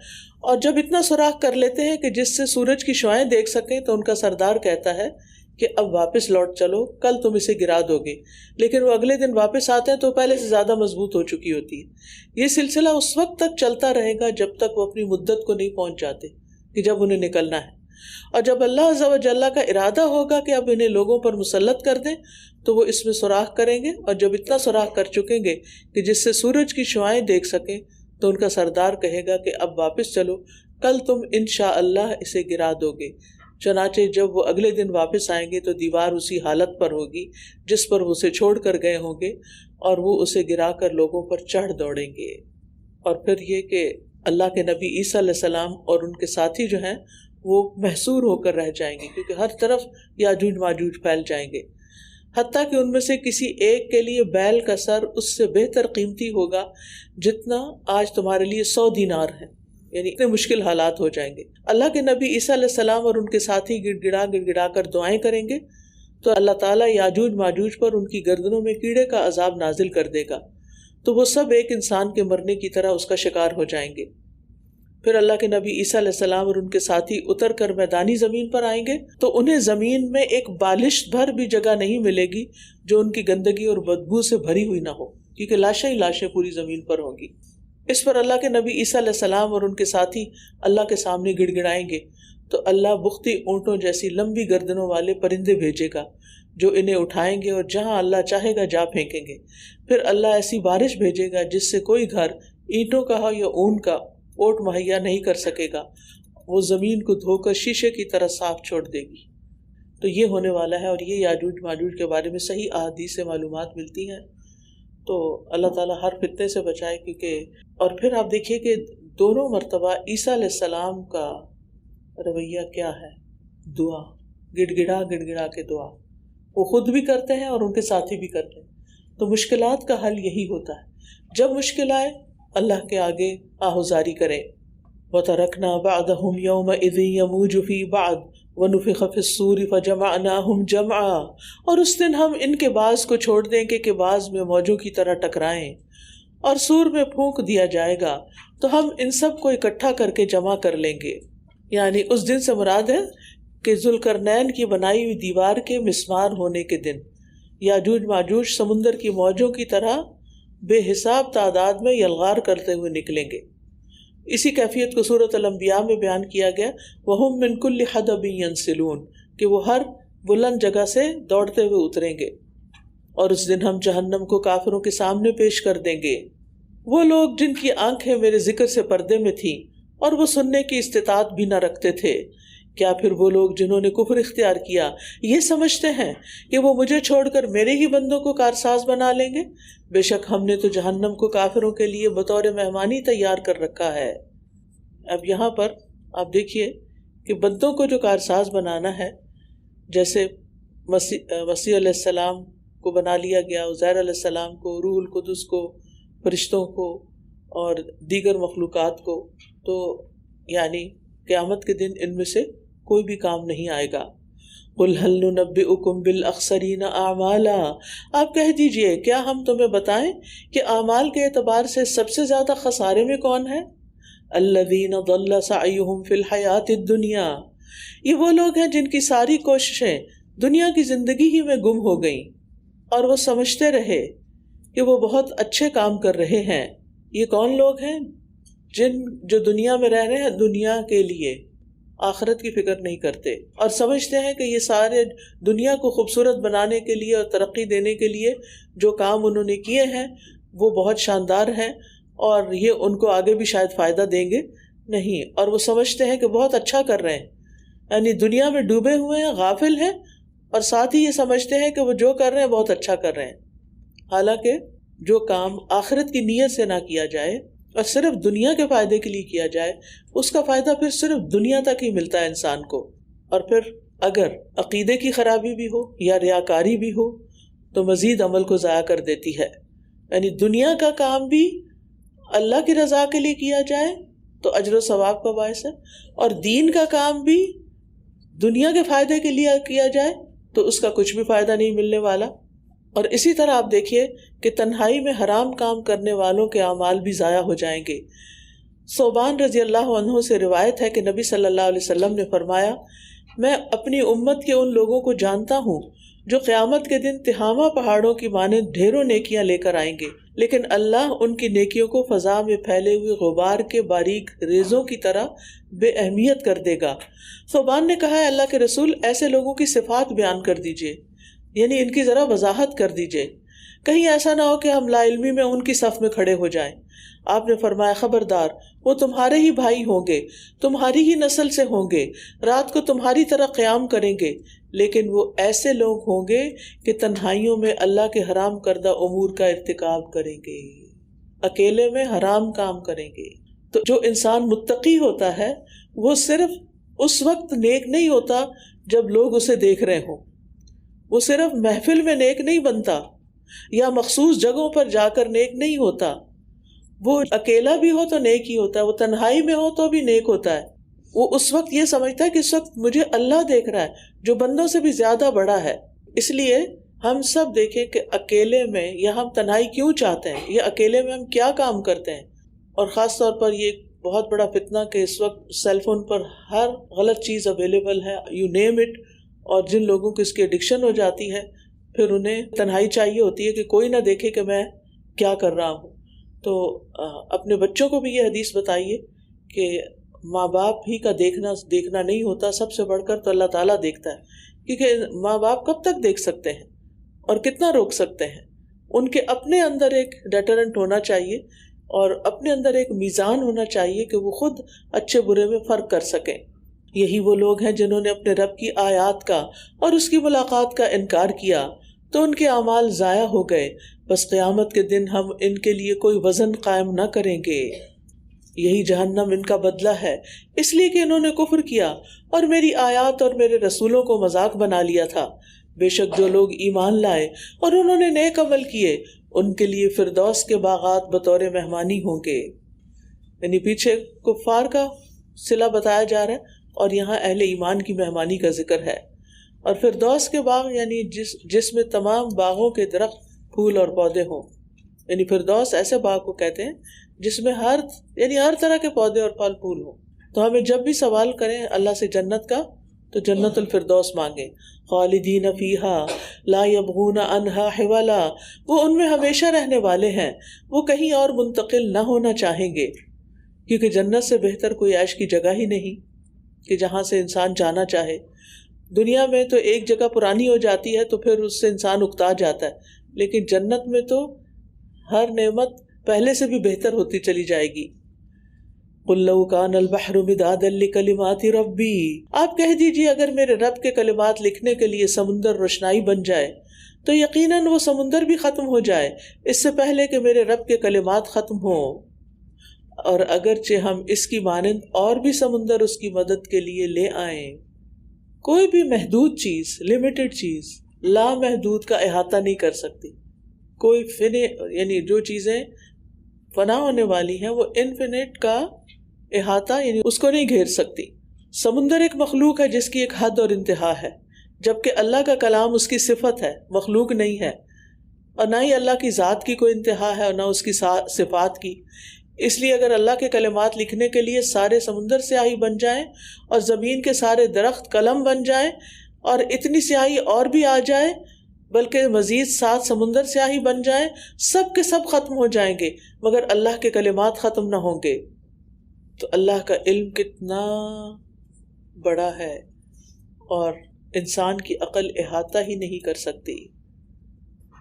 اور جب اتنا سوراخ کر لیتے ہیں کہ جس سے سورج کی شعاعیں دیکھ سکیں، تو ان کا سردار کہتا ہے کہ اب واپس لوٹ چلو، کل تم اسے گرا دو گے، لیکن وہ اگلے دن واپس آتے ہیں تو پہلے سے زیادہ مضبوط ہو چکی ہوتی ہے۔ یہ سلسلہ اس وقت تک چلتا رہے گا جب تک وہ اپنی مدت کو نہیں پہنچ جاتے کہ جب انہیں نکلنا ہے، اور جب اللہ عز و جل کا ارادہ ہوگا کہ اب انہیں لوگوں پر مسلط کر دیں تو وہ اس میں سوراخ کریں گے، اور جب اتنا سوراخ کر چکیں گے کہ جس سے سورج کی شعاعیں دیکھ سکیں تو ان کا سردار کہے گا کہ اب واپس چلو، کل تم انشاءاللہ اسے گرا دو گے۔ چنانچہ جب وہ اگلے دن واپس آئیں گے تو دیوار اسی حالت پر ہوگی جس پر وہ اسے چھوڑ کر گئے ہوں گے، اور وہ اسے گرا کر لوگوں پر چڑھ دوڑیں گے۔ اور پھر یہ کہ اللہ کے نبی عیسیٰ علیہ السلام اور ان کے ساتھی جو ہیں وہ محصور ہو کر رہ جائیں گے، کیونکہ ہر طرف یاجوج ماجوج پھیل جائیں گے، حتیٰ کہ ان میں سے کسی ایک کے لیے بیل کا سر اس سے بہتر قیمتی ہوگا جتنا آج تمہارے لیے 100 دینار ہے، یعنی اتنے مشکل حالات ہو جائیں گے۔ اللہ کے نبی عیسیٰ علیہ السلام اور ان کے ساتھی گڑ گڑا کر دعائیں کریں گے تو اللہ تعالیٰ یاجوج ماجوج پر ان کی گردنوں میں کیڑے کا عذاب نازل کر دے گا، تو وہ سب ایک انسان کے مرنے کی طرح اس کا شکار ہو جائیں گے۔ پھر اللہ کے نبی عیسیٰ علیہ السلام اور ان کے ساتھی اتر کر میدانی زمین پر آئیں گے تو انہیں زمین میں ایک بالشت بھر بھی جگہ نہیں ملے گی جو ان کی گندگی اور بدبو سے بھری ہوئی نہ ہو، کیونکہ لاشیں ہی لاشیں پوری زمین پر ہوں گی۔ اس پر اللہ کے نبی عیسیٰ علیہ السلام اور ان کے ساتھی اللہ کے سامنے گڑ گڑائیں گے تو اللہ بختی اونٹوں جیسی لمبی گردنوں والے پرندے بھیجے گا جو انہیں اٹھائیں گے اور جہاں اللہ چاہے گا جا پھینکیں گے۔ پھر اللہ ایسی بارش بھیجے گا جس سے کوئی گھر اینٹوں کا ہو یا اون کا اوٹ مہیا نہیں کر سکے گا، وہ زمین کو دھو کر شیشے کی طرح صاف چھوڑ دے گی۔ تو یہ ہونے والا ہے، اور یہ یاجوج ماجوج کے بارے میں صحیح احادیث سے معلومات ملتی ہیں۔ تو اللہ تعالیٰ ہر فتنے سے بچائے، کیونکہ اور پھر آپ دیکھیے کہ دونوں مرتبہ عیسیٰ علیہ السلام کا رویہ کیا ہے، دعا، گڑ گڑا کے دعا وہ خود بھی کرتے ہیں اور ان کے ساتھی بھی کرتے ہیں۔ تو مشکلات کا حل یہی ہوتا ہے، جب مشکل آئے اللہ کے آگے آہوزاری کریں۔ وَتَرَكْنَا بَعْدَهُمْ يَوْمَئِذٍ يَمُوجُ فِي بَعْضٍ وَنُفِخَ فِي الصُّورِ فَجَمَعْنَاهُمْ جَمْعًا، اور اس دن ہم ان کے بعض کو چھوڑ دیں گے کہ بعض میں موجوں کی طرح ٹکرائیں، اور سور میں پھونک دیا جائے گا تو ہم ان سب کو اکٹھا کر کے جمع کر لیں گے۔ یعنی اس دن سے مراد ہے کہ ذوالقرنین کی بنائی ہوئی دیوار کے مسمار ہونے کے دن یاجوج ماجوج سمندر کی موجوں کی طرح بے حساب تعداد میں یلغار کرتے ہوئے نکلیں گے۔ اسی کیفیت کو سورۃ الانبیاء میں بیان کیا گیا، وَهُم مِّن كُلِّ حَدَبٍ يَنسِلُونَ، کہ وہ ہر بلند جگہ سے دوڑتے ہوئے اتریں گے، اور اس دن ہم جہنم کو کافروں کے سامنے پیش کر دیں گے۔ وہ لوگ جن کی آنکھیں میرے ذکر سے پردے میں تھیں اور وہ سننے کی استطاعت بھی نہ رکھتے تھے، کیا پھر وہ لوگ جنہوں نے کفر اختیار کیا یہ سمجھتے ہیں کہ وہ مجھے چھوڑ کر میرے ہی بندوں کو کارساز بنا لیں گے؟ بے شک ہم نے تو جہنم کو کافروں کے لیے بطور مہمانی تیار کر رکھا ہے۔ اب یہاں پر آپ دیکھیے کہ بندوں کو جو کارساز بنانا ہے، جیسے مسیح علیہ السلام کو بنا لیا گیا، عزیر علیہ السلام کو، روح القدس کو، فرشتوں کو اور دیگر مخلوقات کو، تو یعنی قیامت کے دن ان میں سے کوئی بھی کام نہیں آئے گا۔ قُلْ هَلْ نُنَبِّئُكُمْ بِالْأَخْسَرِينَ أَعْمَالًا، آپ کہہ دیجئے کیا ہم تمہیں بتائیں کہ اعمال کے اعتبار سے سب سے زیادہ خسارے میں کون ہے؟ الَّذِينَ ضَلَّ سَعْيُهُمْ فِي الْحَيَاةِ الدُّنْيَا، یہ وہ لوگ ہیں جن کی ساری کوششیں دنیا کی زندگی ہی میں گم ہو گئیں اور وہ سمجھتے رہے کہ وہ بہت اچھے کام کر رہے ہیں۔ یہ کون لوگ ہیں؟ جو دنیا میں رہ رہے ہیں دنیا کے لیے، آخرت کی فکر نہیں کرتے، اور سمجھتے ہیں کہ یہ سارے دنیا کو خوبصورت بنانے کے لیے اور ترقی دینے کے لیے جو کام انہوں نے کیے ہیں وہ بہت شاندار ہیں اور یہ ان کو آگے بھی شاید فائدہ دیں گے نہیں، اور وہ سمجھتے ہیں کہ بہت اچھا کر رہے ہیں، یعنی دنیا میں ڈوبے ہوئے ہیں، غافل ہیں، اور ساتھ ہی یہ سمجھتے ہیں کہ وہ جو کر رہے ہیں بہت اچھا کر رہے ہیں، حالانکہ جو کام آخرت کی نیت سے نہ کیا جائے اور صرف دنیا کے فائدے کے لیے کیا جائے، اس کا فائدہ پھر صرف دنیا تک ہی ملتا ہے انسان کو۔ اور پھر اگر عقیدے کی خرابی بھی ہو یا ریاکاری بھی ہو تو مزید عمل کو ضائع کر دیتی ہے، یعنی دنیا کا کام بھی اللہ کی رضا کے لیے کیا جائے تو اجر و ثواب کا باعث ہے، اور دین کا کام بھی دنیا کے فائدے کے لیے کیا جائے تو اس کا کچھ بھی فائدہ نہیں ملنے والا۔ اور اسی طرح آپ دیکھیے کہ تنہائی میں حرام کام کرنے والوں کے اعمال بھی ضائع ہو جائیں گے۔ صوبان رضی اللہ عنہ سے روایت ہے کہ نبی صلی اللہ علیہ وسلم نے فرمایا میں اپنی امت کے ان لوگوں کو جانتا ہوں جو قیامت کے دن تہامہ پہاڑوں کی مانند ڈھیروں نیکیاں لے کر آئیں گے، لیکن اللہ ان کی نیکیوں کو فضا میں پھیلے ہوئے غبار کے باریک ریزوں کی طرح بے اہمیت کر دے گا۔ ثوبان نے کہا ہے اللہ کے رسول ایسے لوگوں کی صفات بیان کر دیجئے، یعنی ان کی ذرا وضاحت کر دیجئے، کہیں ایسا نہ ہو کہ ہم لا علمی میں ان کی صف میں کھڑے ہو جائیں۔ آپ نے فرمایا خبردار، وہ تمہارے ہی بھائی ہوں گے، تمہاری ہی نسل سے ہوں گے، رات کو تمہاری طرح قیام کریں گے، لیکن وہ ایسے لوگ ہوں گے کہ تنہائیوں میں اللہ کے حرام کردہ امور کا ارتکاب کریں گے، اکیلے میں حرام کام کریں گے۔ تو جو انسان متقی ہوتا ہے وہ صرف اس وقت نیک نہیں ہوتا جب لوگ اسے دیکھ رہے ہوں، وہ صرف محفل میں نیک نہیں بنتا یا مخصوص جگہوں پر جا کر نیک نہیں ہوتا، وہ اکیلا بھی ہو تو نیک ہی ہوتا ہے، وہ تنہائی میں ہو تو بھی نیک ہوتا ہے۔ وہ اس وقت یہ سمجھتا ہے کہ اس وقت مجھے اللہ دیکھ رہا ہے جو بندوں سے بھی زیادہ بڑا ہے۔ اس لیے ہم سب دیکھیں کہ اکیلے میں یا ہم تنہائی کیوں چاہتے ہیں، یا اکیلے میں ہم کیا کام کرتے ہیں۔ اور خاص طور پر یہ بہت بڑا فتنہ کہ اس وقت سیل فون پر ہر غلط چیز اویلیبل ہے، یو نیم اٹ، اور جن لوگوں کو اس کی ایڈکشن ہو جاتی ہے پھر انہیں تنہائی چاہیے ہوتی ہے کہ کوئی نہ دیکھے کہ میں کیا کر رہا ہوں۔ تو اپنے بچوں کو بھی یہ حدیث بتائیے کہ ماں باپ ہی کا دیکھنا نہیں ہوتا، سب سے بڑھ کر تو اللہ تعالیٰ دیکھتا ہے، کیونکہ ماں باپ کب تک دیکھ سکتے ہیں اور کتنا روک سکتے ہیں۔ ان کے اپنے اندر ایک ڈیٹرنٹ ہونا چاہیے اور اپنے اندر ایک میزان ہونا چاہیے کہ وہ خود اچھے برے میں فرق کر سکیں۔ یہی وہ لوگ ہیں جنہوں نے اپنے رب کی آیات کا اور اس کی ملاقات کا انکار کیا تو ان کے اعمال ضائع ہو گئے، بس قیامت کے دن ہم ان کے لیے کوئی وزن قائم نہ کریں گے، یہی جہنم ان کا بدلہ ہے، اس لیے کہ انہوں نے کفر کیا اور میری آیات اور میرے رسولوں کو مذاق بنا لیا تھا۔ بے شک جو لوگ ایمان لائے اور انہوں نے نیک عمل کیے ان کے لیے فردوس کے باغات بطور مہمانی ہوں گے۔ یعنی پیچھے کفار کا صلہ بتایا جا رہا ہے اور یہاں اہل ایمان کی مہمانی کا ذکر ہے۔ اور فردوس کے باغ یعنی جس میں تمام باغوں کے درخت، پھول اور پودے ہوں، یعنی فردوس ایسے باغ کو کہتے ہیں جس میں ہر طرح کے پودے اور پھل پھول ہوں۔ تو ہمیں جب بھی سوال کریں اللہ سے جنت کا تو جنت الفردوس مانگیں، خالدین فیہا لا یبغون عنہا حولا، وہ ان میں ہمیشہ رہنے والے ہیں، وہ کہیں اور منتقل نہ ہونا چاہیں گے، کیونکہ جنت سے بہتر کوئی عیش کی جگہ ہی نہیں کہ جہاں سے انسان جانا چاہے۔ دنیا میں تو ایک جگہ پرانی ہو جاتی ہے تو پھر اس سے انسان اکتا جاتا ہے، لیکن جنت میں تو ہر نعمت پہلے سے بھی بہتر ہوتی چلی جائے گی۔ قُلْ لَوْ كَانَ الْبَحْرُ مِدَادًا لِكَلِمَاتِ رَبِّي، آپ کہہ دیجئے اگر میرے رب کے کلمات لکھنے کے لیے سمندر روشنائی بن جائے تو یقیناً وہ سمندر بھی ختم ہو جائے اس سے پہلے کہ میرے رب کے کلمات ختم ہوں، اور اگرچہ ہم اس کی مانند اور بھی سمندر اس کی مدد کے لیے لے آئیں۔ کوئی بھی محدود چیز، لمیٹڈ چیز لامحدود کا احاطہ نہیں کر سکتی۔ کوئی یعنی جو چیزیں فنا ہونے والی ہیں وہ انفینٹ کا احاطہ یعنی اس کو نہیں گھیر سکتی۔ سمندر ایک مخلوق ہے جس کی ایک حد اور انتہا ہے، جبکہ اللہ کا کلام اس کی صفت ہے، مخلوق نہیں ہے، اور نہ ہی اللہ کی ذات کی کوئی انتہا ہے اور نہ اس کی صفات کی۔ اس لیے اگر اللہ کے کلمات لکھنے کے لیے سارے سمندر سیاہی بن جائیں اور زمین کے سارے درخت قلم بن جائیں اور اتنی سیاہی اور بھی آ جائے بلکہ مزید 7 سمندر سیاہی بن جائیں، سب کے سب ختم ہو جائیں گے مگر اللہ کے کلمات ختم نہ ہوں گے۔ تو اللہ کا علم کتنا بڑا ہے اور انسان کی عقل احاطہ ہی نہیں کر سکتی۔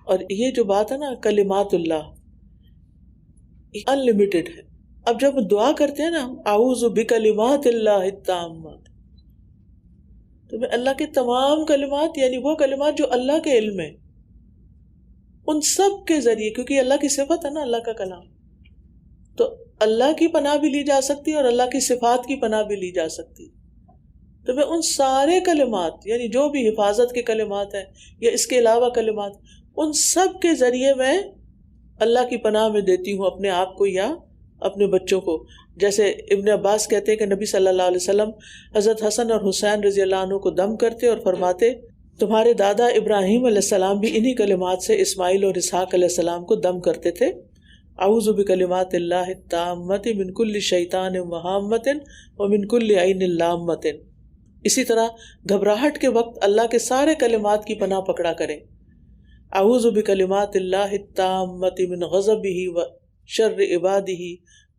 اور یہ جو بات ہے نا کلمات اللہ ان لمیٹڈ ہے۔ اب جب دعا کرتے ہیں نا اعوذ بکلمات اللہ التامات، تو میں اللہ کے تمام کلمات یعنی وہ کلمات جو اللہ کے علم میں ان سب کے ذریعے، کیونکہ اللہ کی صفت ہے نا اللہ کا کلام، تو اللہ کی پناہ بھی لی جا سکتی اور اللہ کی صفات کی پناہ بھی لی جا سکتی۔ تو میں ان سارے کلمات یعنی جو بھی حفاظت کے کلمات ہیں یا اس کے علاوہ کلمات، ان سب کے ذریعے میں اللہ کی پناہ میں دیتی ہوں اپنے آپ کو یا اپنے بچوں کو۔ جیسے ابن عباس کہتے ہیں کہ نبی صلی اللہ علیہ وسلم حضرت حسن اور حسین رضی اللہ عنہ کو دم کرتے اور فرماتے تمہارے دادا ابراہیم علیہ السلام بھی انہی کلمات سے اسماعیل اور اسحاق علیہ السلام کو دم کرتے تھے، اعوذ بکلمات اللہ التامۃ من کل شیطان وہامۃ ومن کل عین لامۃ۔ اسی طرح گھبراہٹ کے وقت اللہ کے سارے کلمات کی پناہ پکڑا کریں. اعوذ بکلمات اللہ التامۃ من غضبہ و شر عبادہ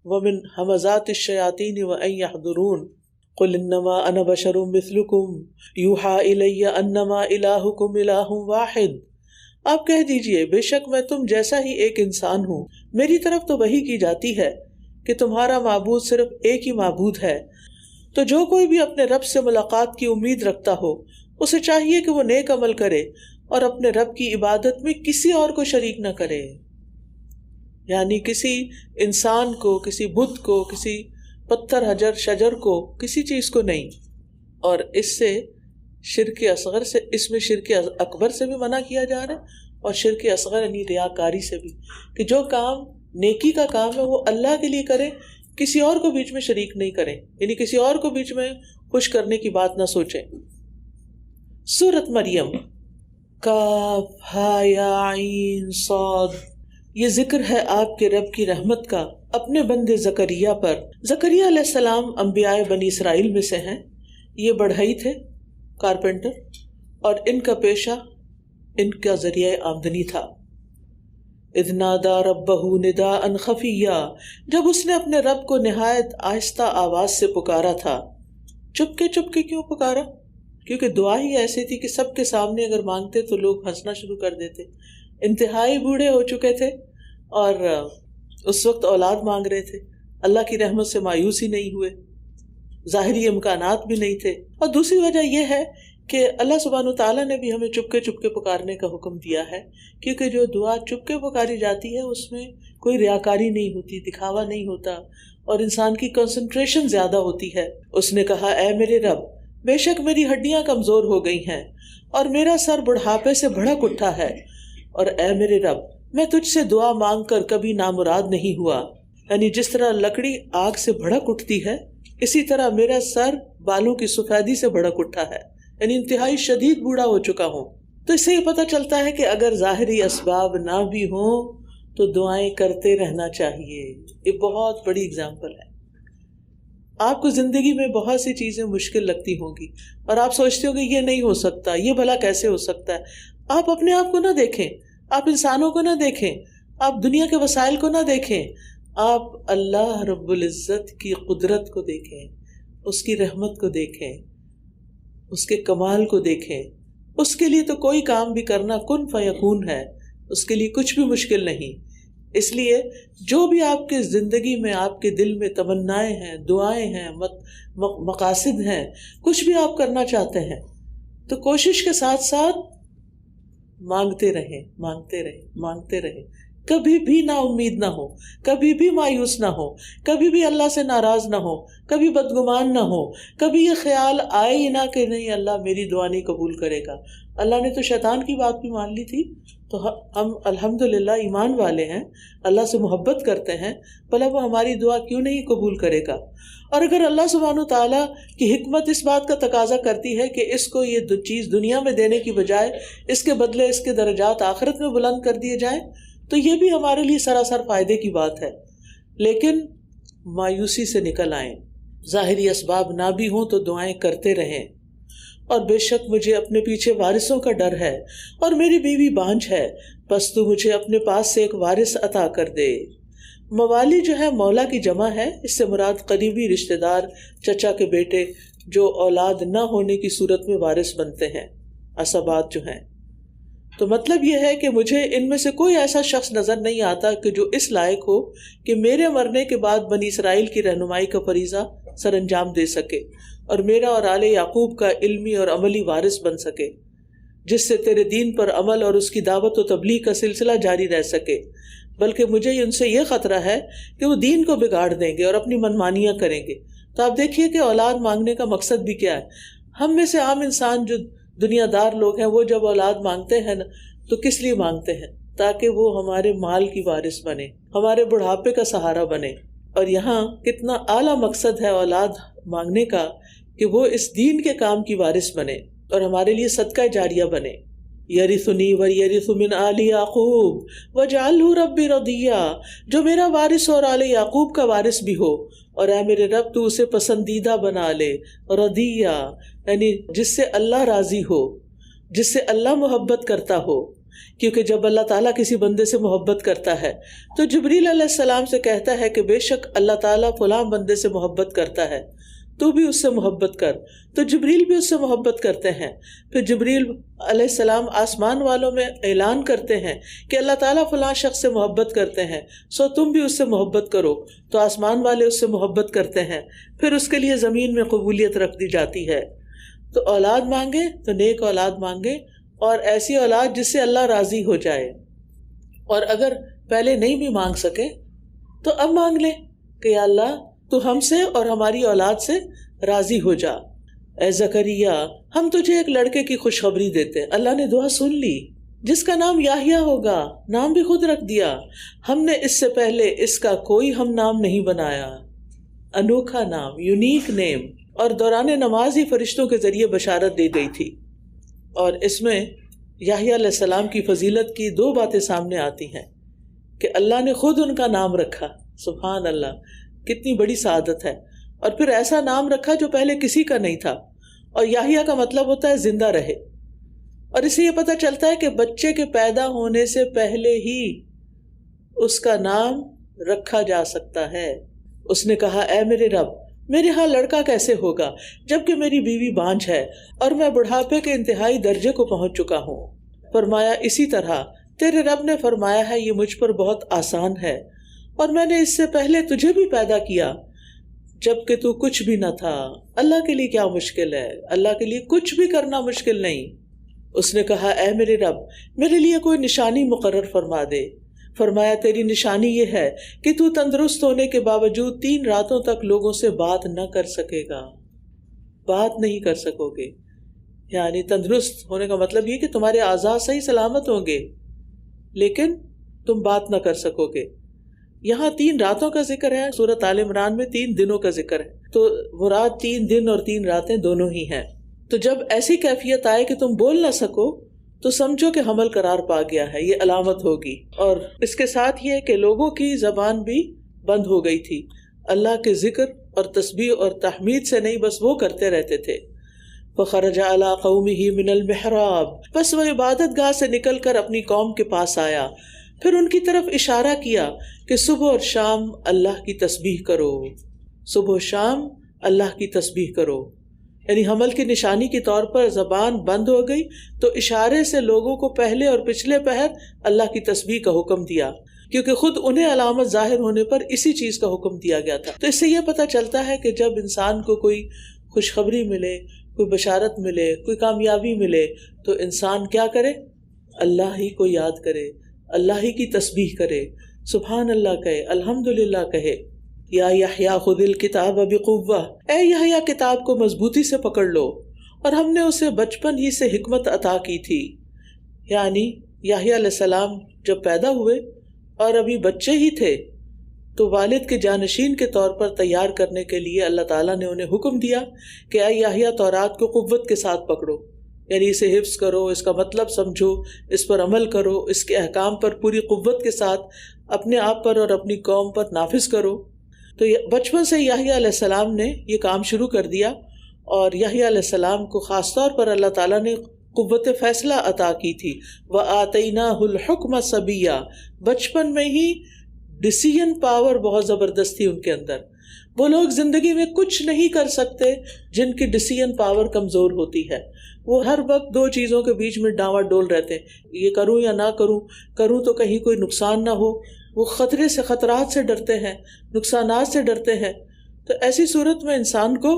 ومن ہمزات الشیاطین وان یحضرون قل انما انا بشر مثلکم یوحی الی انما الہکم الہ واحد. آپ کہہ دیجئے بے شک میں تم جیسا ہی ایک انسان ہوں، میری طرف تو وحی کی جاتی ہے کہ تمہارا معبود صرف ایک ہی معبود ہے. تو جو کوئی بھی اپنے رب سے ملاقات کی امید رکھتا ہو اسے چاہیے کہ وہ نیک عمل کرے اور اپنے رب کی عبادت میں کسی اور کو شریک نہ کرے. یعنی کسی انسان کو، کسی بت کو، کسی پتھر حجر شجر کو، کسی چیز کو نہیں. اور اس سے شرک اصغر سے، اس میں شرک اکبر سے بھی منع کیا جا رہا ہے اور شرک اصغر یعنی ریاکاری سے بھی، کہ جو کام نیکی کا کام ہے وہ اللہ کے لیے کرے، کسی اور کو بیچ میں شریک نہیں کریں، یعنی کسی اور کو بیچ میں خوش کرنے کی بات نہ سوچیں. سورۃ مریم کاف ہا یا عین صاد، یہ ذکر ہے آپ کے رب کی رحمت کا اپنے بندے زکریا پر. زکریا علیہ السلام انبیاء بنی اسرائیل میں سے ہیں. یہ بڑھئی تھے، کارپینٹر، اور ان کا پیشہ ان کا ذریعہ آمدنی تھا. اذ نادى ربه نداء خفیا، جب اس نے اپنے رب کو نہایت آہستہ آواز سے پکارا تھا. چپکے چپکے کیوں پکارا؟ کیونکہ دعا ہی ایسی تھی کہ سب کے سامنے اگر مانگتے تو لوگ ہنسنا شروع کر دیتے. انتہائی بوڑھے ہو چکے تھے اور اس وقت اولاد مانگ رہے تھے. اللہ کی رحمت سے مایوس ہی نہیں ہوئے، ظاہری امکانات بھی نہیں تھے. اور دوسری وجہ یہ ہے کہ اللہ سبحانہ تعالیٰ نے بھی ہمیں چپکے چپکے پکارنے کا حکم دیا ہے، کیونکہ جو دعا چپکے پکاری جاتی ہے اس میں کوئی ریاکاری نہیں ہوتی، دکھاوا نہیں ہوتا، اور انسان کی کنسنٹریشن زیادہ ہوتی ہے. اس نے کہا اے میرے رب، بے شک میری ہڈیاں کمزور ہو گئی ہیں اور میرا سر بڑھاپے سے بھڑک اٹھا ہے، اور اے میرے رب میں تجھ سے دعا مانگ کر کبھی نامراد نہیں ہوا. یعنی جس طرح لکڑی آگ سے بھڑک اٹھتی ہے اسی طرح میرا سر بالوں کی سفیدی سے بھڑک اٹھا ہے، یعنی انتہائی شدید بوڑھا ہو چکا ہوں. تو اس سے یہ پتہ چلتا ہے کہ اگر ظاہری اسباب نہ بھی ہوں تو دعائیں کرتے رہنا چاہیے. یہ بہت بڑی اگزامپل ہے. آپ کو زندگی میں بہت سی چیزیں مشکل لگتی ہوں گی اور آپ سوچتے ہو کہ یہ نہیں ہو سکتا، یہ بھلا کیسے ہو سکتا ہے. آپ اپنے آپ کو نہ دیکھیں، آپ انسانوں کو نہ دیکھیں، آپ دنیا کے وسائل کو نہ دیکھیں، آپ اللہ رب العزت کی قدرت کو دیکھیں، اس کی رحمت کو دیکھیں، اس کے کمال کو دیکھیں. اس کے لیے تو کوئی کام بھی کرنا کن فیکون ہے، اس کے لیے کچھ بھی مشکل نہیں. اس لیے جو بھی آپ کے زندگی میں آپ کے دل میں تمنائیں ہیں، دعائیں ہیں، مقاصد ہیں، کچھ بھی آپ کرنا چاہتے ہیں تو کوشش کے ساتھ ساتھ مانگتے رہیں، مانگتے رہیں، مانگتے رہیں. کبھی بھی نا امید نہ ہو، کبھی بھی مایوس نہ ہو، کبھی بھی اللہ سے ناراض نہ ہو، کبھی بدگمان نہ ہو، کبھی یہ خیال آئے ہی نہ کہ نہیں اللہ میری دعا نہیں قبول کرے گا. اللہ نے تو شیطان کی بات بھی مان لی تھی، تو ہم الحمدللہ ایمان والے ہیں، اللہ سے محبت کرتے ہیں، بھلا وہ ہماری دعا کیوں نہیں قبول کرے گا. اور اگر اللہ سبحانہ تعالیٰ کی حکمت اس بات کا تقاضا کرتی ہے کہ اس کو یہ چیز دنیا میں دینے کی بجائے اس کے بدلے اس کے درجات آخرت میں بلند کر دیے جائیں تو یہ بھی ہمارے لیے سراسر فائدے کی بات ہے. لیکن مایوسی سے نکل آئیں، ظاہری اسباب نہ بھی ہوں تو دعائیں کرتے رہیں. اور بے شک مجھے اپنے پیچھے وارثوں کا ڈر ہے اور میری بیوی بانجھ ہے، بس تو مجھے اپنے پاس سے ایک وارث عطا کر دے. موالی جو ہے مولا کی جمع ہے، اس سے مراد قریبی رشتہ دار، چچا کے بیٹے جو اولاد نہ ہونے کی صورت میں وارث بنتے ہیں، عصبات جو ہیں. تو مطلب یہ ہے کہ مجھے ان میں سے کوئی ایسا شخص نظر نہیں آتا کہ جو اس لائق ہو کہ میرے مرنے کے بعد بنی اسرائیل کی رہنمائی کا فریضہ سر انجام دے سکے اور میرا اور آل یعقوب کا علمی اور عملی وارث بن سکے، جس سے تیرے دین پر عمل اور اس کی دعوت و تبلیغ کا سلسلہ جاری رہ سکے. بلکہ مجھے ان سے یہ خطرہ ہے کہ وہ دین کو بگاڑ دیں گے اور اپنی منمانیاں کریں گے. تو آپ دیکھیے کہ اولاد مانگنے کا مقصد بھی کیا ہے. ہم میں سے عام انسان جو دنیا دار لوگ ہیں وہ جب اولاد مانگتے ہیں نا تو کس لیے مانگتے ہیں؟ تاکہ وہ ہمارے مال کی وارث بنے، ہمارے بڑھاپے کا سہارا بنے. اور یہاں کتنا اعلیٰ مقصد ہے اولاد مانگنے کا کہ وہ اس دین کے کام کی وارث بنے اور ہمارے لیے صدقہ جاریہ بنے. یرثنی ویرث من آل یعقوب واجعلہ ربی رضیہ، جو میرا وارث اور آل یعقوب کا وارث بھی ہو اور اے میرے رب تو اسے پسندیدہ بنا لے، رضیہ یعنی جس سے اللہ راضی ہو، جس سے اللہ محبت کرتا ہو، کیونکہ جب اللہ تعالیٰ کسی بندے سے محبت کرتا ہے تو جبریل علیہ السلام سے کہتا ہے کہ بے شک اللہ تعالیٰ فلاں بندے سے محبت کرتا ہے، تو بھی اس سے محبت کر، تو جبریل بھی اس سے محبت کرتے ہیں۔ پھر جبریل علیہ السلام آسمان والوں میں اعلان کرتے ہیں کہ اللہ تعالیٰ فلاں شخص سے محبت کرتے ہیں، سو تم بھی اس سے محبت کرو، تو آسمان والے اس سے محبت کرتے ہیں، پھر اس کے لیے زمین میں قبولیت رکھ دی جاتی ہے۔ تو اولاد مانگے تو نیک اولاد مانگے، اور ایسی اولاد جس سے اللہ راضی ہو جائے، اور اگر پہلے نہیں بھی مانگ سکے تو اب مانگ لے کہ یا اللہ تو ہم سے اور ہماری اولاد سے راضی ہو جا۔ اے زکریا ہم تجھے ایک لڑکے کی خوشخبری دیتے ہیں۔ اللہ نے دعا سن لی، جس کا نام یحییٰ ہوگا، نام بھی خود رکھ دیا، ہم نے اس سے پہلے اس کا کوئی ہم نام نہیں بنایا، انوکھا نام، یونیک نیم، اور دوران نماز ہی فرشتوں کے ذریعے بشارت دی گئی تھی۔ اور اس میں یحییٰ علیہ السلام کی فضیلت کی دو باتیں سامنے آتی ہیں کہ اللہ نے خود ان کا نام رکھا، سبحان اللہ، کتنی بڑی سعادت ہے، اور پھر ایسا نام رکھا جو پہلے کسی کا نہیں تھا، اور یحییٰ کا مطلب ہوتا ہے زندہ رہے، اور اس سے یہ پتہ چلتا ہے کہ بچے کے پیدا ہونے سے پہلے ہی اس کا نام رکھا جا سکتا ہے۔ اس نے کہا اے میرے رب میرے ہاں لڑکا کیسے ہوگا جبکہ میری بیوی بانجھ ہے اور میں بڑھاپے کے انتہائی درجے کو پہنچ چکا ہوں۔ فرمایا اسی طرح تیرے رب نے فرمایا ہے یہ مجھ پر بہت آسان ہے، اور میں نے اس سے پہلے تجھے بھی پیدا کیا جبکہ تو کچھ بھی نہ تھا۔ اللہ کے لیے کیا مشکل ہے؟ اللہ کے لیے کچھ بھی کرنا مشکل نہیں۔ اس نے کہا اے میرے رب میرے لیے کوئی نشانی مقرر فرما دے۔ فرمایا تیری نشانی یہ ہے کہ تو تندرست ہونے کے باوجود 3 راتوں تک لوگوں سے بات نہ کر سکے گا، بات نہیں کر سکو گے، یعنی تندرست ہونے کا مطلب یہ کہ تمہارے اعضاء صحیح سلامت ہوں گے لیکن تم بات نہ کر سکو گے۔ یہاں 3 راتوں کا ذکر ہے، سورۃ آل عمران میں 3 دنوں کا ذکر ہے، تو مراد 3 دن اور 3 راتیں دونوں ہی ہیں۔ تو جب ایسی کیفیت آئے کہ تم بول نہ سکو تو سمجھو کہ حمل قرار پا گیا ہے، یہ علامت ہوگی۔ اور اس کے ساتھ یہ کہ لوگوں کی زبان بھی بند ہو گئی تھی، اللہ کے ذکر اور تسبیح اور تحمید سے نہیں، بس وہ کرتے رہتے تھے۔ فخرج علی قومہ من المحراب، بس وہ عبادت گاہ سے نکل کر اپنی قوم کے پاس آیا، پھر ان کی طرف اشارہ کیا کہ صبح اور شام اللہ کی تسبیح کرو، صبح و شام اللہ کی تسبیح کرو۔ یعنی حمل کی نشانی کے طور پر زبان بند ہو گئی تو اشارے سے لوگوں کو پہلے اور پچھلے پہر اللہ کی تسبیح کا حکم دیا، کیونکہ خود انہیں علامت ظاہر ہونے پر اسی چیز کا حکم دیا گیا تھا۔ تو اس سے یہ پتہ چلتا ہے کہ جب انسان کو کوئی خوشخبری ملے، کوئی بشارت ملے، کوئی کامیابی ملے، تو انسان کیا کرے؟ اللہ ہی کو یاد کرے، اللہ ہی کی تسبیح کرے، سبحان اللہ کہے، الحمدللہ کہے۔ یا یحییٰ خذ الکتاب بقوہ، اے یحییٰ کتاب کو مضبوطی سے پکڑ لو، اور ہم نے اسے بچپن ہی سے حکمت عطا کی تھی۔ یعنی یحییٰ علیہ السلام جب پیدا ہوئے اور ابھی بچے ہی تھے تو والد کے جانشین کے طور پر تیار کرنے کے لیے اللہ تعالیٰ نے انہیں حکم دیا کہ اے یحییٰ تورات کو قوت کے ساتھ پکڑو، یعنی اسے حفظ کرو، اس کا مطلب سمجھو، اس پر عمل کرو، اس کے احکام پر پوری قوت کے ساتھ اپنے آپ پر اور اپنی قوم پر نافذ کرو۔ تو بچپن سے یحییٰ علیہ السلام نے یہ کام شروع کر دیا، اور یحییٰ علیہ السلام کو خاص طور پر اللہ تعالیٰ نے قوت فیصلہ عطا کی تھی۔ وَآتَيْنَاهُ الْحُكْمَ صَبِيًّا، بچپن میں ہی ڈیسیژن پاور بہت زبردست تھی ان کے اندر۔ وہ لوگ زندگی میں کچھ نہیں کر سکتے جن کی ڈیسیژن پاور کمزور ہوتی ہے، وہ ہر وقت 2 چیزوں کے بیچ میں ڈاواں ڈول رہتے ہیں، یہ کروں یا نہ کروں، کروں تو کہیں کوئی نقصان نہ ہو، وہ خطرے سے، خطرات سے ڈرتے ہیں، نقصانات سے ڈرتے ہیں۔ تو ایسی صورت میں انسان کو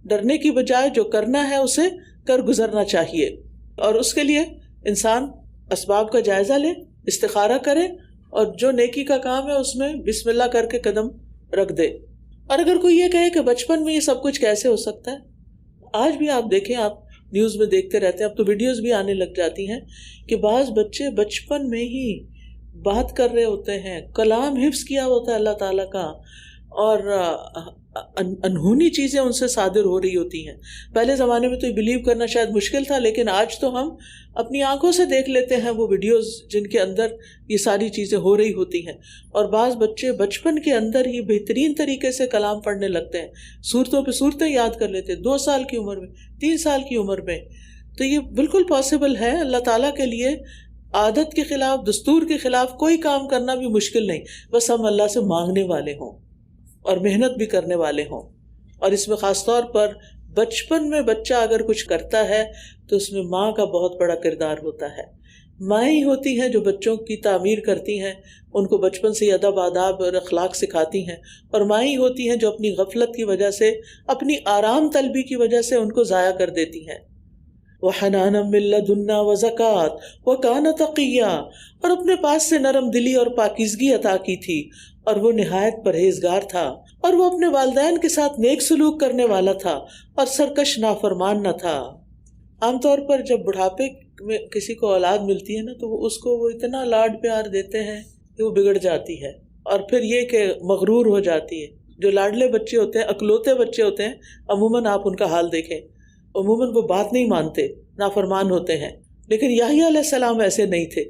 ڈرنے کی بجائے جو کرنا ہے اسے کر گزرنا چاہیے، اور اس کے لیے انسان اسباب کا جائزہ لے، استخارہ کرے، اور جو نیکی کا کام ہے اس میں بسم اللہ کر کے قدم رکھ دے۔ اور اگر کوئی یہ کہے کہ بچپن میں یہ سب کچھ کیسے ہو سکتا ہے، آج بھی آپ دیکھیں، آپ نیوز میں دیکھتے رہتے ہیں، اب تو ویڈیوز بھی آنے لگ جاتی ہیں کہ بعض بچے بچپن میں ہی بات کر رہے ہوتے ہیں، کلام حفظ کیا ہوتا ہے اللہ تعالیٰ کا، اور انہونی چیزیں ان سے صادر ہو رہی ہوتی ہیں. پہلے زمانے میں تو یہ بلیو کرنا شاید مشکل تھا، لیکن آج تو ہم اپنی آنکھوں سے دیکھ لیتے ہیں وہ ویڈیوز جن کے اندر یہ ساری چیزیں ہو رہی ہوتی ہیں. اور بعض بچے بچپن کے اندر ہی بہترین طریقے سے کلام پڑھنے لگتے ہیں، صورتوں پہ صورتیں یاد کر لیتے ہیں 2 سال کی عمر میں، 3 سال کی عمر میں. تو یہ بالکل پاسبل ہے. اللہ تعالیٰ کے لیے عادت کے خلاف، دستور کے خلاف کوئی کام کرنا بھی مشکل نہیں، بس ہم اللہ سے مانگنے والے ہوں اور محنت بھی کرنے والے ہوں. اور اس میں خاص طور پر بچپن میں بچہ اگر کچھ کرتا ہے تو اس میں ماں کا بہت بڑا کردار ہوتا ہے. مائیں ہی ہوتی ہیں جو بچوں کی تعمیر کرتی ہیں، ان کو بچپن سے ادب آداب اور اخلاق سکھاتی ہیں، اور مائیں ہی ہوتی ہیں جو اپنی غفلت کی وجہ سے، اپنی آرام طلبی کی وجہ سے ان کو ضائع کر دیتی ہیں. وَحَنَانًا مِن لَّدُنَّا وَزَكَاةً وَكَانَ تَقِيًّا، اور اپنے پاس سے نرم دلی اور پاکیزگی عطا کی تھی، اور وہ نہایت پرہیزگار تھا، اور وہ اپنے والدین کے ساتھ نیک سلوک کرنے والا تھا اور سرکش نافرمان نہ تھا. عام طور پر جب بڑھاپے میں کسی کو اولاد ملتی ہے نا تو اس کو وہ اتنا لاڈ پیار دیتے ہیں کہ وہ بگڑ جاتی ہے، اور پھر یہ کہ مغرور ہو جاتی ہے. جو لاڈلے بچے ہوتے ہیں، اکلوتے بچے ہوتے ہیں، عموماً آپ ان کا حال دیکھیں، عموماً وہ بات نہیں مانتے، نافرمان ہوتے ہیں. لیکن یحییٰ علیہ السلام ایسے نہیں تھے.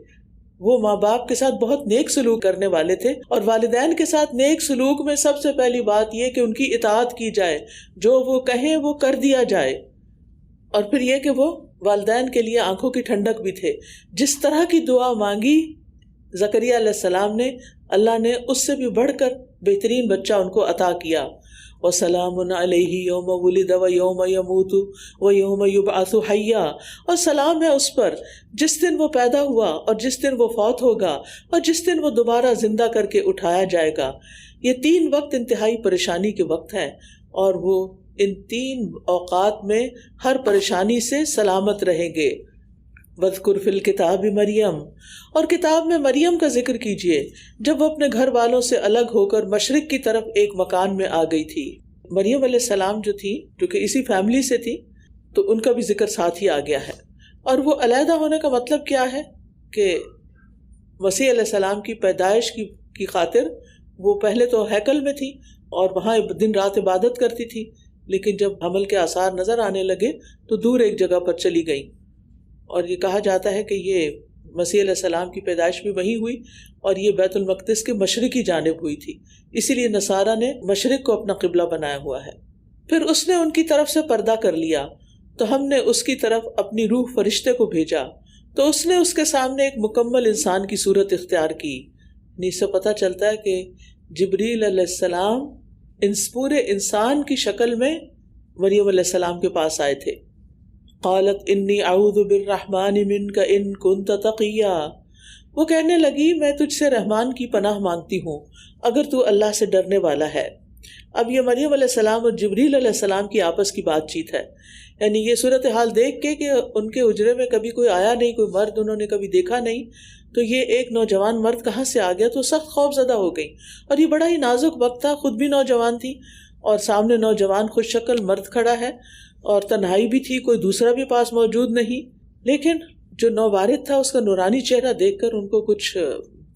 وہ ماں باپ کے ساتھ بہت نیک سلوک کرنے والے تھے، اور والدین کے ساتھ نیک سلوک میں سب سے پہلی بات یہ کہ ان کی اطاعت کی جائے، جو وہ کہیں وہ کر دیا جائے. اور پھر یہ کہ وہ والدین کے لیے آنکھوں کی ٹھنڈک بھی تھے. جس طرح کی دعا مانگی زکریا علیہ السلام نے، اللہ نے اس سے بھی بڑھ کر بہترین بچہ ان کو عطا کیا. وَسَلَامٌ عَلَيْهِ يَوْمَ وُلِدَ وَيَوْمَ يَمُوتُ وَيَوْمَ يُبْعَثُ حَيًّا، اور سلام ہے اس پر جس دن وہ پیدا ہوا اور جس دن وہ فوت ہوگا اور جس دن وہ دوبارہ زندہ کر کے اٹھایا جائے گا. یہ 3 وقت انتہائی پریشانی کے وقت ہیں، اور وہ ان 3 اوقات میں ہر پریشانی سے سلامت رہیں گے. وَاذْكُرْ فِي الْكِتَابِ مریم، اور کتاب میں مریم کا ذکر کیجیے جب وہ اپنے گھر والوں سے الگ ہو کر مشرق کی طرف ایک مکان میں آ گئی تھی. مریم علیہ السلام جو تھی، جو کہ اسی فیملی سے تھی، تو ان کا بھی ذکر ساتھ ہی آ گیا ہے. اور وہ علیحدہ ہونے کا مطلب کیا ہے کہ مسیح علیہ السلام کی پیدائش کی خاطر وہ پہلے تو ہیکل میں تھی اور وہاں دن رات عبادت کرتی تھی، لیکن جب حمل کے آثار نظر آنے لگے تو دور ایک جگہ پر چلی گئیں. اور یہ کہا جاتا ہے کہ یہ مسیح علیہ السلام کی پیدائش بھی وہیں ہوئی، اور یہ بیت المقدس کے مشرقی جانب ہوئی تھی، اسی لیے نصارہ نے مشرق کو اپنا قبلہ بنایا ہوا ہے. پھر اس نے ان کی طرف سے پردہ کر لیا، تو ہم نے اس کی طرف اپنی روح فرشتے کو بھیجا، تو اس نے اس کے سامنے ایک مکمل انسان کی صورت اختیار کی. اس سے پتہ چلتا ہے کہ جبریل علیہ السلام اس پورے انسان کی شکل میں مریم علیہ السلام کے پاس آئے تھے. قالت انی اعوذ بالرحمن منک ان کنت تقیا، وہ کہنے لگی میں تجھ سے رحمان کی پناہ مانگتی ہوں اگر تو اللہ سے ڈرنے والا ہے. اب یہ مریم علیہ السلام اور جبریل علیہ السلام کی آپس کی بات چیت ہے، یعنی یہ صورتحال دیکھ کے کہ ان کے حجرے میں کبھی کوئی آیا نہیں، کوئی مرد انہوں نے کبھی دیکھا نہیں، تو یہ ایک نوجوان مرد کہاں سے آ گیا، تو سخت خوف زدہ ہو گئی. اور یہ بڑا ہی نازک وقت تھا، خود بھی نوجوان تھی اور سامنے نوجوان خوش شکل مرد کھڑا ہے، اور تنہائی بھی تھی، کوئی دوسرا بھی پاس موجود نہیں. لیکن جو نوبارد تھا اس کا نورانی چہرہ دیکھ کر ان کو کچھ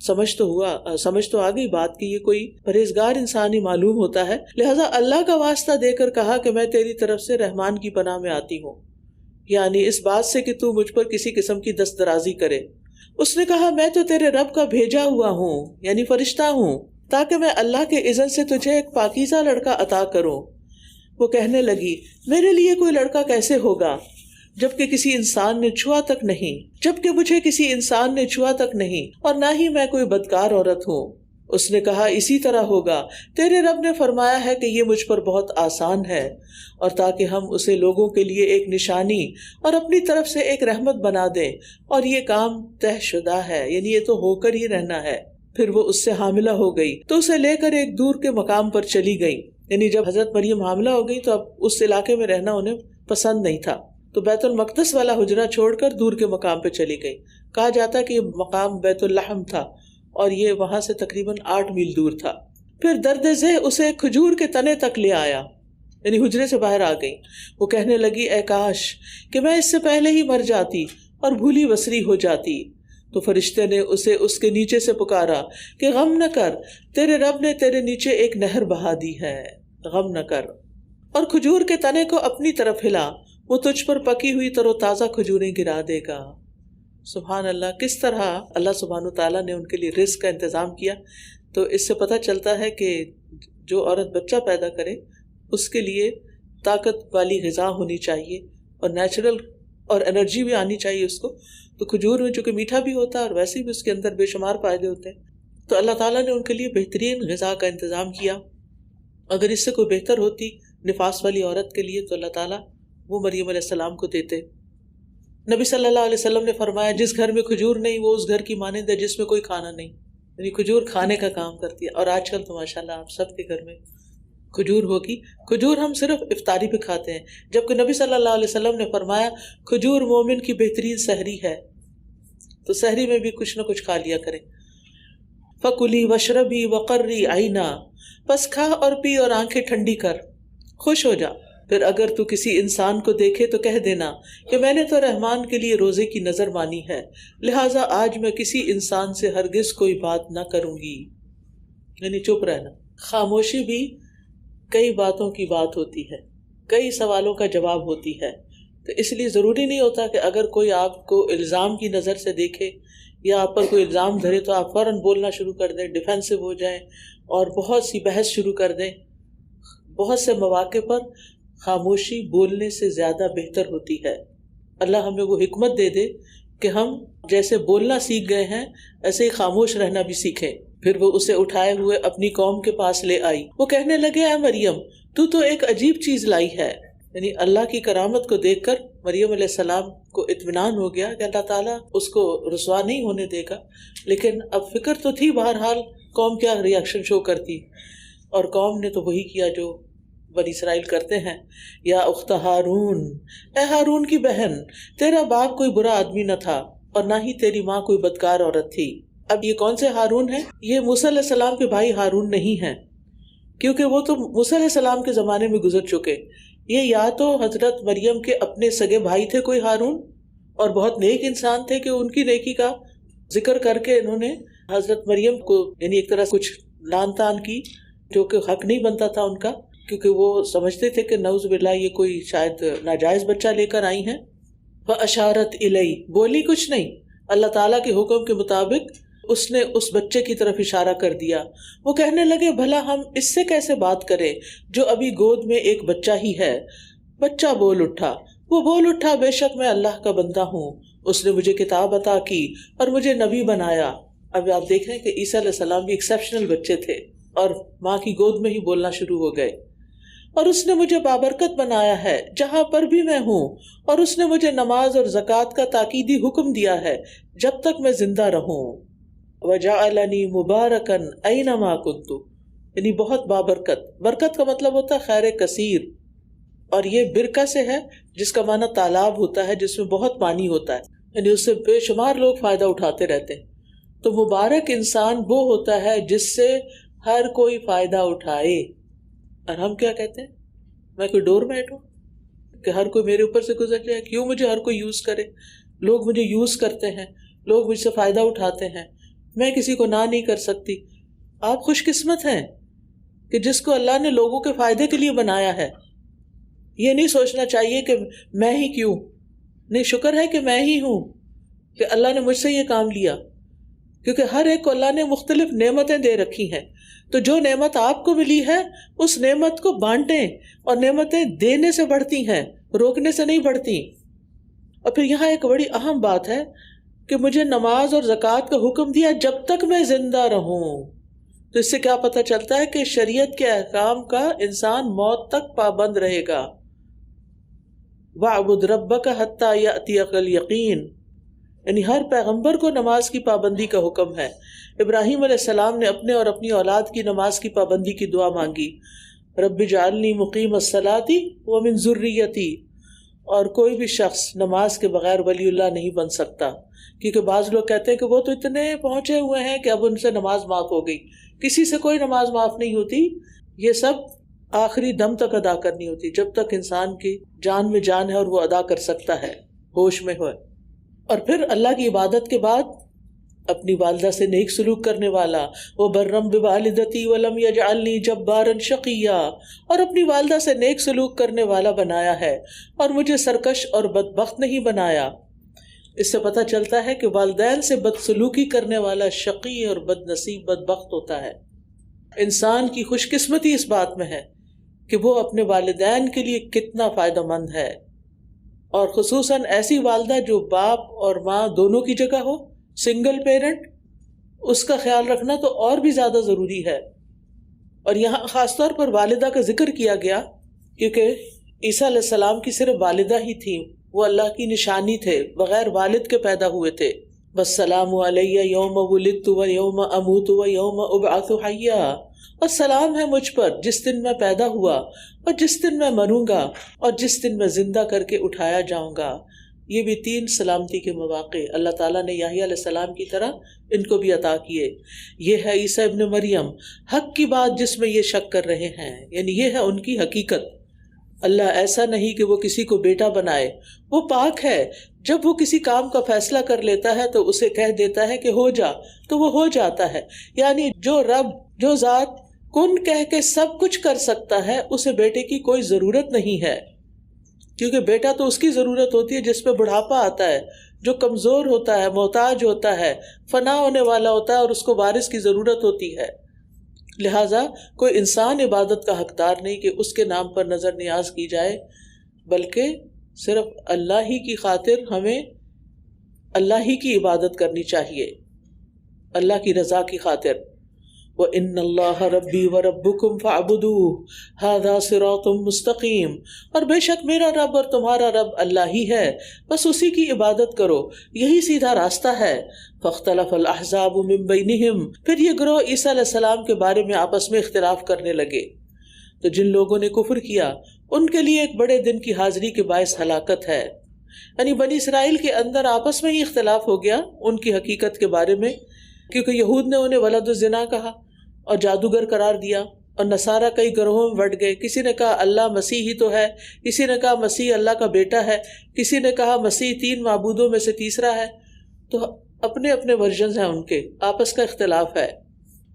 سمجھ تو آ گئی بات کی یہ کوئی پرہیزگار انسان ہی معلوم ہوتا ہے. لہٰذا اللہ کا واسطہ دے کر کہا کہ میں تیری طرف سے رحمان کی پناہ میں آتی ہوں، یعنی اس بات سے کہ تو مجھ پر کسی قسم کی دست درازی کرے. اس نے کہا میں تو تیرے رب کا بھیجا ہوا ہوں، یعنی فرشتہ ہوں، تاکہ میں اللہ کے اذن سے تجھے ایک پاکیزہ لڑکا عطا کروں. وہ کہنے لگی میرے لیے کوئی لڑکا کیسے ہوگا جبکہ کسی انسان نے چھوا تک نہیں، جبکہ مجھے کسی انسان نے چھوا تک نہیں، اور نہ ہی میں کوئی بدکار عورت ہوں. اس نے کہا اسی طرح ہوگا، تیرے رب نے فرمایا ہے کہ یہ مجھ پر بہت آسان ہے، اور تاکہ ہم اسے لوگوں کے لیے ایک نشانی اور اپنی طرف سے ایک رحمت بنا دیں، اور یہ کام طے شدہ ہے، یعنی یہ تو ہو کر ہی رہنا ہے. پھر وہ اس سے حاملہ ہو گئی تو اسے لے کر ایک دور کے مقام پر چلی گئی. یعنی جب حضرت مریم حاملہ ہو گئی تو اب اس علاقے میں رہنا انہیں پسند نہیں تھا، تو بیت المقدس والا حجرہ چھوڑ کر دور کے مقام پہ چلی گئی. کہا جاتا ہے کہ یہ مقام بیت اللحم تھا اور یہ وہاں سے تقریباً 8 میل دور تھا. پھر درد ذہ اسے کھجور کے تنے تک لے آیا، یعنی حجرے سے باہر آ گئی. وہ کہنے لگی اے کاش کہ میں اس سے پہلے ہی مر جاتی اور بھولی بسری ہو جاتی. تو فرشتے نے اسے اس کے نیچے سے پکارا کہ غم نہ کر، تیرے رب نے تیرے نیچے ایک نہر بہا دی ہے. غم نہ کر، اور کھجور کے تنے کو اپنی طرف ہلا، وہ تجھ پر پکی ہوئی تر و تازہ کھجوریں گرا دے گا۔ سبحان اللہ، کس طرح اللہ سبحانہ تعالیٰ نے ان کے لیے رزق کا انتظام کیا۔ تو اس سے پتہ چلتا ہے کہ جو عورت بچہ پیدا کرے اس کے لیے طاقت والی غذا ہونی چاہیے اور نیچرل اور انرجی بھی آنی چاہیے اس کو۔ تو کھجور میں چونکہ میٹھا بھی ہوتا ہے اور ویسے بھی اس کے اندر بے شمار فائدے ہوتے ہیں، تو اللہ تعالیٰ نے ان کے لیے بہترین غذا کا انتظام کیا۔ اگر اس سے کوئی بہتر ہوتی نفاس والی عورت کے لیے تو اللہ تعالیٰ وہ مریم علیہ السلام کو دیتے۔ نبی صلی اللہ علیہ وسلم نے فرمایا جس گھر میں کھجور نہیں وہ اس گھر کی مانند ہے جس میں کوئی کھانا نہیں، یعنی کھجور کھانے کا کام کرتی ہے۔ اور آج کل تو ماشاءاللہ آپ سب کے گھر میں کھجور ہوگی۔ کھجور ہم صرف افطاری پہ کھاتے ہیں، جبکہ نبی صلی اللہ علیہ وسلم نے فرمایا کھجور مومن کی بہترین سحری ہے، تو سحری میں بھی کچھ نہ کچھ کھا لیا کریں۔ فَكُلِي وَاشْرَبِي وَقَرِّي عَيْنًا، پس کھا اور پی اور آنکھیں ٹھنڈی کر، خوش ہو جا۔ پھر اگر تو کسی انسان کو دیکھے تو کہہ دینا کہ میں نے تو رحمان کے لیے روزے کی نظر مانی ہے، لہٰذا آج میں کسی انسان سے ہرگز کوئی بات نہ کروں گی، یعنی چپ رہنا۔ خاموشی بھی کئی باتوں کی بات ہوتی ہے، کئی سوالوں کا جواب ہوتی ہے، تو اس لیے ضروری نہیں ہوتا کہ اگر کوئی آپ کو الزام کی نظر سے دیکھے یا آپ پر کوئی الزام دھرے تو آپ فوراً بولنا شروع کر دیں، ڈیفینسو ہو جائیں اور بہت سی بحث شروع کر دیں۔ بہت سے مواقع پر خاموشی بولنے سے زیادہ بہتر ہوتی ہے۔ اللہ ہمیں وہ حکمت دے دے کہ ہم جیسے بولنا سیکھ گئے ہیں ایسے ہی خاموش رہنا بھی سیکھیں۔ پھر وہ اسے اٹھائے ہوئے اپنی قوم کے پاس لے آئی، وہ کہنے لگے اے مریم تو ایک عجیب چیز لائی ہے۔ یعنی اللہ کی کرامت کو دیکھ کر مریم علیہ السلام کو اطمینان ہو گیا کہ اللہ تعالیٰ اس کو رسوا نہیں ہونے دے گا، لیکن اب فکر تو تھی بہرحال قوم کیا ری ایکشن شو کرتی، اور قوم نے تو وہی کیا جو بنی اسرائیل کرتے ہیں۔ یا اخت ہارون، اے ہارون کی بہن، تیرا باپ کوئی برا آدمی نہ تھا اور نہ ہی تیری ماں کوئی بدکار عورت تھی۔ اب یہ کون سے ہارون ہیں؟ یہ موسیٰ علیہ السلام کے بھائی ہارون نہیں ہیں، کیونکہ وہ تو موسیٰ علیہ السلام کے زمانے میں گزر چکے۔ یہ یا تو حضرت مریم کے اپنے سگے بھائی تھے کوئی ہارون، اور بہت نیک انسان تھے کہ ان کی نیکی کا ذکر کر کے انہوں نے حضرت مریم کو یعنی ایک طرح کچھ لان تان کی جو کہ حق نہیں بنتا تھا ان کا، کیونکہ وہ سمجھتے تھے کہ نعوذ باللہ یہ کوئی شاید ناجائز بچہ لے کر آئی ہیں۔ فَأَشَارَتْ إِلَيْهِ، بولی کچھ نہیں، اللہ تعالیٰ کے حکم کے مطابق اس نے اس بچے کی طرف اشارہ کر دیا۔ وہ کہنے لگے بھلا ہم اس سے کیسے بات کریں جو ابھی گود میں ایک بچہ ہی ہے۔ بچہ بول اٹھا، وہ بول اٹھا بے شک میں اللہ کا بندہ ہوں، اس نے مجھے کتاب عطا کی اور مجھے نبی بنایا۔ اب آپ دیکھ رہے ہیں کہ عیسیٰ علیہ السلام بھی ایکسیپشنل بچے تھے اور ماں کی گود میں ہی بولنا شروع ہو گئے۔ اور اس نے مجھے بابرکت بنایا ہے جہاں پر بھی میں ہوں، اور اس نے مجھے نماز اور زکوٰۃ کا تاکیدی حکم دیا ہے جب تک میں زندہ رہوں۔ وَجَعَلَنِي مُبَارَكًا أَيْنَمَا كُنتُ، یعنی بہت بابرکت۔ برکت کا مطلب ہوتا ہے خیر کثیر، اور یہ برکہ سے ہے جس کا معنی تالاب ہوتا ہے جس میں بہت پانی ہوتا ہے، یعنی اس سے بے شمار لوگ فائدہ اٹھاتے رہتے ہیں۔ تو مبارک انسان وہ ہوتا ہے جس سے ہر کوئی فائدہ اٹھائے۔ اور ہم کیا کہتے ہیں، میں کوئی ڈور میٹ ہوں کہ ہر کوئی میرے اوپر سے گزر جائے، کیوں مجھے ہر کوئی یوز کرے؟ لوگ مجھے یوز کرتے ہیں، لوگ مجھ سے فائدہ اٹھاتے ہیں، میں کسی کو نہ نہیں کر سکتی۔ آپ خوش قسمت ہیں کہ جس کو اللہ نے لوگوں کے فائدے کے لیے بنایا ہے۔ یہ نہیں سوچنا چاہیے کہ میں ہی کیوں، نہیں، شکر ہے کہ میں ہی ہوں کہ اللہ نے مجھ سے یہ کام لیا، کیونکہ ہر ایک کو اللہ نے مختلف نعمتیں دے رکھی ہیں۔ تو جو نعمت آپ کو ملی ہے اس نعمت کو بانٹیں، اور نعمتیں دینے سے بڑھتی ہیں، روکنے سے نہیں بڑھتی۔ اور پھر یہاں ایک بڑی اہم بات ہے کہ مجھے نماز اور زکوٰۃ کا حکم دیا جب تک میں زندہ رہوں۔ تو اس سے کیا پتہ چلتا ہے کہ شریعت کے احکام کا انسان موت تک پابند رہے گا۔ وَاعْبُدْ رَبَّكَ حَتَّى يَأْتِيَكَ الْيَقِينُ، یعنی ہر پیغمبر کو نماز کی پابندی کا حکم ہے۔ ابراہیم علیہ السلام نے اپنے اور اپنی اولاد کی نماز کی پابندی کی دعا مانگی، رب اجعلنی مقیم الصلاۃ ومن ذریتی۔ اور کوئی بھی شخص نماز کے بغیر ولی اللہ نہیں بن سکتا، کیونکہ بعض لوگ کہتے ہیں کہ وہ تو اتنے پہنچے ہوئے ہیں کہ اب ان سے نماز معاف ہو گئی۔ کسی سے کوئی نماز معاف نہیں ہوتی، یہ سب آخری دم تک ادا کرنی ہوتی، جب تک انسان کی جان میں جان ہے اور وہ ادا کر سکتا ہے، ہوش میں ہوئے۔ اور پھر اللہ کی عبادت کے بعد اپنی والدہ سے نیک سلوک کرنے والا، وبرم بوالدتی ولم یجعلنی جبارا شقیا، اور اپنی والدہ سے نیک سلوک کرنے والا بنایا ہے اور مجھے سرکش اور بدبخت نہیں بنایا۔ اس سے پتہ چلتا ہے کہ والدین سے بدسلوکی کرنے والا شقی اور بد نصیب بدبخت ہوتا ہے۔ انسان کی خوش قسمتی اس بات میں ہے کہ وہ اپنے والدین کے لیے کتنا فائدہ مند ہے، اور خصوصاً ایسی والدہ جو باپ اور ماں دونوں کی جگہ ہو، سنگل پیرنٹ، اس کا خیال رکھنا تو اور بھی زیادہ ضروری ہے۔ اور یہاں خاص طور پر والدہ کا ذکر کیا گیا کیونکہ عیسیٰ علیہ السلام کی صرف والدہ ہی تھیں، وہ اللہ کی نشانی تھے، بغیر والد کے پیدا ہوئے تھے۔ والسلام علیہ یوم ولدت و یوم اموت و یوم ابعث حیا، اور سلام ہے مجھ پر جس دن میں پیدا ہوا اور جس دن میں مروں گا اور جس دن میں زندہ کر کے اٹھایا جاؤں گا۔ یہ بھی 3 سلامتی کے مواقع اللہ تعالیٰ نے یحییٰ علیہ السلام کی طرح ان کو بھی عطا کیے۔ یہ ہے عیسیٰ ابن مریم، حق کی بات جس میں یہ شک کر رہے ہیں، یعنی یہ ہے ان کی حقیقت۔ اللہ ایسا نہیں کہ وہ کسی کو بیٹا بنائے، وہ پاک ہے۔ جب وہ کسی کام کا فیصلہ کر لیتا ہے تو اسے کہہ دیتا ہے کہ ہو جا، تو وہ ہو جاتا ہے۔ یعنی جو رب، جو ذات کن کہہ کے سب کچھ کر سکتا ہے، اسے بیٹے کی کوئی ضرورت نہیں ہے، کیونکہ بیٹا تو اس کی ضرورت ہوتی ہے جس پہ بڑھاپا آتا ہے، جو کمزور ہوتا ہے، محتاج ہوتا ہے، فنا ہونے والا ہوتا ہے اور اس کو وارث کی ضرورت ہوتی ہے۔ لہٰذا کوئی انسان عبادت کا حقدار نہیں کہ اس کے نام پر نظر نیاز کی جائے، بلکہ صرف اللہ ہی کی خاطر ہمیں اللہ ہی کی عبادت کرنی چاہیے، اللہ کی رضا کی خاطر۔ وَإِنَّ اللَّهَ رَبِّي وَرَبُّكُمْ فَاعْبُدُوهُ هَذَا صِرَاطٌ مُسْتَقِيمٌ، اور بے شک میرا رب اور تمہارا رب اللہ ہی ہے، بس اسی کی عبادت کرو، یہی سیدھا راستہ ہے۔ فَاخْتَلَفَ الْأَحْزَابُ مِنْ بَيْنِهِمْ، پھر یہ گروہ عیسیٰ علیہ السلام کے بارے میں آپس میں اختلاف کرنے لگے۔ تو جن لوگوں نے کفر کیا ان کے لیے ایک بڑے دن کی حاضری کے باعث ہلاکت ہے، یعنی بنی اسرائیل کے اندر آپس میں ہی اختلاف ہو گیا ان کی حقیقت کے بارے میں، کیونکہ یہود نے انہیں ولد الزنا کہا اور جادوگر قرار دیا، اور نصارہ کئی گروہوں میں بٹ گئے۔ کسی نے کہا اللہ مسیح ہی تو ہے، کسی نے کہا مسیح اللہ کا بیٹا ہے، کسی نے کہا مسیح 3 معبودوں میں سے تیسرا ہے۔ تو اپنے اپنے ورژنز ہیں ان کے، آپس کا اختلاف ہے۔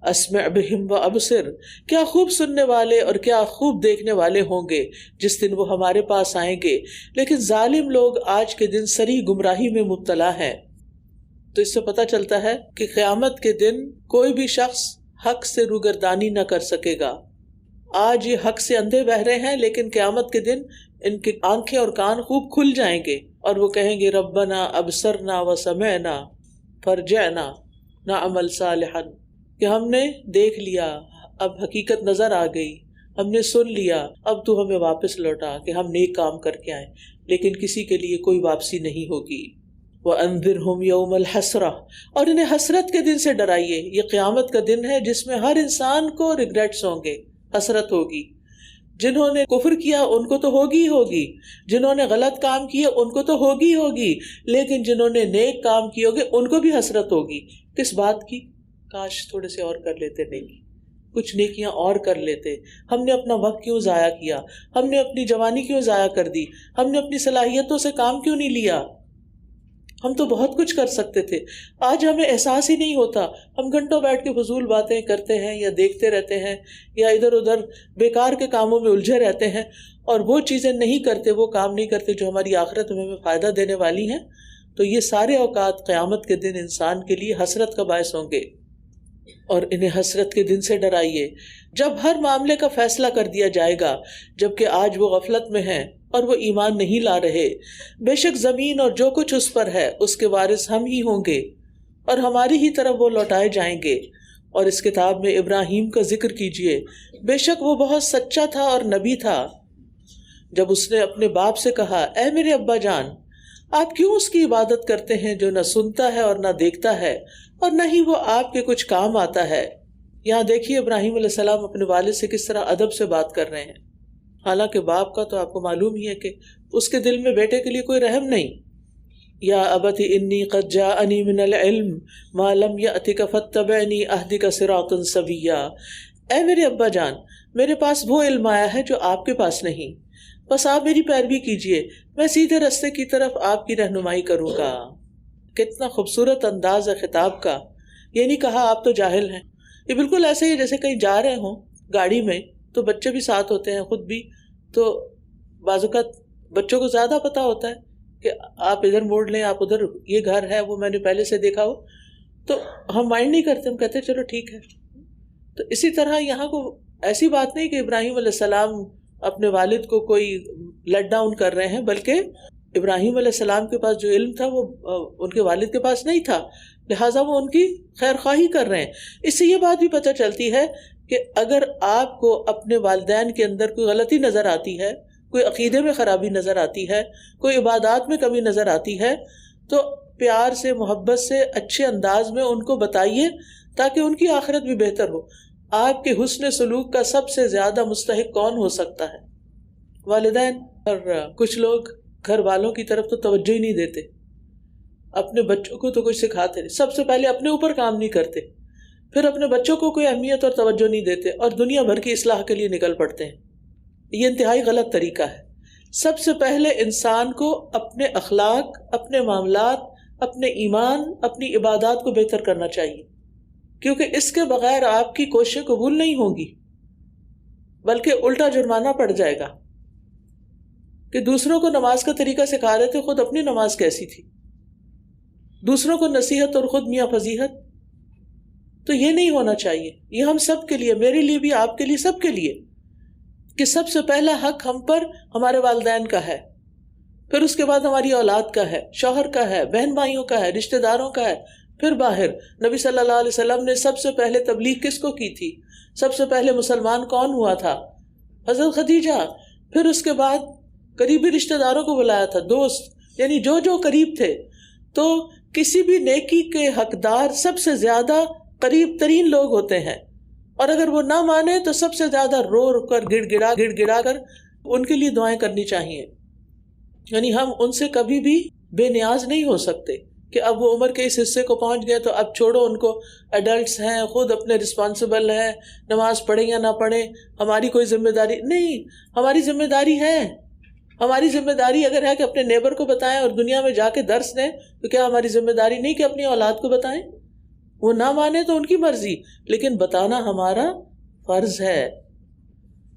اسمع بہم و ابصر، کیا خوب سننے والے اور کیا خوب دیکھنے والے ہوں گے جس دن وہ ہمارے پاس آئیں گے، لیکن ظالم لوگ آج کے دن سری گمراہی میں مبتلا ہیں۔ تو اس سے پتہ چلتا ہے کہ قیامت کے دن کوئی بھی شخص حق سے روگردانی نہ کر سکے گا۔ آج یہ حق سے اندھے بہ رہے ہیں، لیکن قیامت کے دن ان کی آنکھیں اور کان خوب کھل جائیں گے اور وہ کہیں گے ربنا ابصرنا وسمعنا فرجعنا نعمل صالحا، کہ ہم نے دیکھ لیا، اب حقیقت نظر آ گئی، ہم نے سن لیا، اب تو ہمیں واپس لوٹا کہ ہم نیک کام کر کے آئیں۔ لیکن کسی کے لیے کوئی واپسی نہیں ہوگی۔ وَأَنذِرْهُمْ يَوْمَ الْحَسْرَةِ، اور انہیں حسرت کے دن سے ڈرائیے۔ یہ قیامت کا دن ہے جس میں ہر انسان کو ریگریٹس ہوں گے، حسرت ہوگی۔ جنہوں نے کفر کیا ان کو تو ہوگی ہی ہوگی، جنہوں نے غلط کام کیے ان کو تو ہوگی ہی ہوگی، لیکن جنہوں نے نیک کام کیے ہوگے ان کو بھی حسرت ہوگی۔ کس بات کی؟ کاش تھوڑے سے اور کر لیتے نیکی، کچھ نیکیاں اور کر لیتے۔ ہم نے اپنا وقت کیوں ضائع کیا؟ ہم نے اپنی جوانی کیوں ضائع کر دی؟ ہم نے اپنی صلاحیتوں سے کام کیوں نہیں لیا؟ ہم تو بہت کچھ کر سکتے تھے، آج ہمیں احساس ہی نہیں ہوتا۔ ہم گھنٹوں بیٹھ کے فضول باتیں کرتے ہیں یا دیکھتے رہتے ہیں یا ادھر ادھر بیکار کے کاموں میں الجھے رہتے ہیں، اور وہ چیزیں نہیں کرتے، وہ کام نہیں کرتے جو ہماری آخرت میں ہمیں فائدہ دینے والی ہیں۔ تو یہ سارے اوقات قیامت کے دن انسان کے لیے حسرت کا باعث ہوں گے، اور انہیں حسرت کے دن سے ڈرائیے جب ہر معاملے کا فیصلہ کر دیا جائے گا، جبکہ آج وہ غفلت میں ہیں اور وہ ایمان نہیں لا رہے۔ بے شک زمین اور جو کچھ اس پر ہے اس کے وارث ہم ہی ہوں گے، اور ہماری ہی طرف وہ لوٹائے جائیں گے۔ اور اس کتاب میں ابراہیم کا ذکر کیجئے، بے شک وہ بہت سچا تھا اور نبی تھا۔ جب اس نے اپنے باپ سے کہا اے میرے ابا جان، آپ کیوں اس کی عبادت کرتے ہیں جو نہ سنتا ہے اور نہ دیکھتا ہے اور نہ ہی وہ آپ کے کچھ کام آتا ہے۔ یہاں دیکھیے ابراہیم علیہ السلام اپنے والد سے کس طرح ادب سے بات کر رہے ہیں، حالانکہ باپ کا تو آپ کو معلوم ہی ہے کہ اس کے دل میں بیٹے کے لیے کوئی رحم نہیں۔ یا ابت انی قد جاءنی من العلم ما لم یأتک فاتبعنی اہدک صراطا سویا، اے میرے ابا جان، میرے پاس وہ علم آیا ہے جو آپ کے پاس نہیں، بس آپ میری پیروی کیجئے، میں سیدھے رستے کی طرف آپ کی رہنمائی کروں گا۔ کتنا خوبصورت انداز ہے خطاب کا. یہ نہیں کہا آپ تو جاہل ہیں. یہ بالکل ایسے ہی جیسے کہیں جا رہے ہوں گاڑی میں تو بچے بھی ساتھ ہوتے ہیں، خود بھی، تو بعض اوقات بچوں کو زیادہ پتہ ہوتا ہے کہ آپ ادھر موڑ لیں، آپ ادھر، یہ گھر ہے وہ میں نے پہلے سے دیکھا ہو، تو ہم مائنڈ نہیں کرتے، ہم کہتے ہیں چلو ٹھیک ہے. تو اسی طرح یہاں کو ایسی بات نہیں کہ ابراہیم علیہ السلام اپنے والد کو کوئی لیٹ ڈاؤن کر رہے ہیں، بلکہ ابراہیم علیہ السلام کے پاس جو علم تھا وہ ان کے والد کے پاس نہیں تھا، لہٰذا وہ ان کی خیر خواہی کر رہے ہیں. اس سے یہ بات بھی پتہ چلتی ہے کہ اگر آپ کو اپنے والدین کے اندر کوئی غلطی نظر آتی ہے، کوئی عقیدے میں خرابی نظر آتی ہے، کوئی عبادات میں کمی نظر آتی ہے، تو پیار سے، محبت سے، اچھے انداز میں ان کو بتائیے تاکہ ان کی آخرت بھی بہتر ہو. آپ کے حسن سلوک کا سب سے زیادہ مستحق کون ہو سکتا ہے؟ والدین. اور کچھ لوگ گھر والوں کی طرف تو توجہ ہی نہیں دیتے، اپنے بچوں کو تو کچھ سکھاتے نہیں، سب سے پہلے اپنے اوپر کام نہیں کرتے، پھر اپنے بچوں کو کوئی اہمیت اور توجہ نہیں دیتے، اور دنیا بھر کی اصلاح کے لیے نکل پڑتے ہیں. یہ انتہائی غلط طریقہ ہے. سب سے پہلے انسان کو اپنے اخلاق، اپنے معاملات، اپنے ایمان، اپنی عبادات کو بہتر کرنا چاہیے، کیونکہ اس کے بغیر آپ کی کوششیں قبول نہیں ہوں گی، بلکہ الٹا جرمانہ پڑ جائے گا. کہ دوسروں کو نماز کا طریقہ سکھا رہے تھے، خود اپنی نماز کیسی تھی، دوسروں کو نصیحت اور خود میاں فضیحت. تو یہ نہیں ہونا چاہیے. یہ ہم سب کے لیے، میرے لیے بھی، آپ کے لیے، سب کے لیے، کہ سب سے پہلا حق ہم پر ہمارے والدین کا ہے، پھر اس کے بعد ہماری اولاد کا ہے، شوہر کا ہے، بہن بھائیوں کا ہے، رشتہ داروں کا ہے، پھر باہر. نبی صلی اللہ علیہ وسلم نے سب سے پہلے تبلیغ کس کو کی تھی؟ سب سے پہلے مسلمان کون ہوا تھا؟ حضرت خدیجہ. پھر اس کے بعد قریبی رشتہ داروں کو بلایا تھا، دوست، یعنی جو جو قریب تھے. تو کسی بھی نیکی کے حقدار سب سے زیادہ قریب ترین لوگ ہوتے ہیں، اور اگر وہ نہ مانے تو سب سے زیادہ رو رو کر، گڑ گڑا کر ان کے لیے دعائیں کرنی چاہیے. یعنی ہم ان سے کبھی بھی بے نیاز نہیں ہو سکتے کہ اب وہ عمر کے اس حصے کو پہنچ گئے تو اب چھوڑو ان کو، ایڈلٹس ہیں، خود اپنے رسپانسبل ہیں، نماز پڑھیں یا نہ پڑھیں، ہماری کوئی ذمہ داری نہیں. ہماری ذمہ داری ہے. ہماری ذمہ داری اگر ہے کہ اپنے نیبر کو بتائیں اور دنیا میں جا کے درس دیں، تو کیا ہماری ذمہ داری نہیں کہ اپنی اولاد کو بتائیں؟ وہ نہ مانے تو ان کی مرضی، لیکن بتانا ہمارا فرض ہے.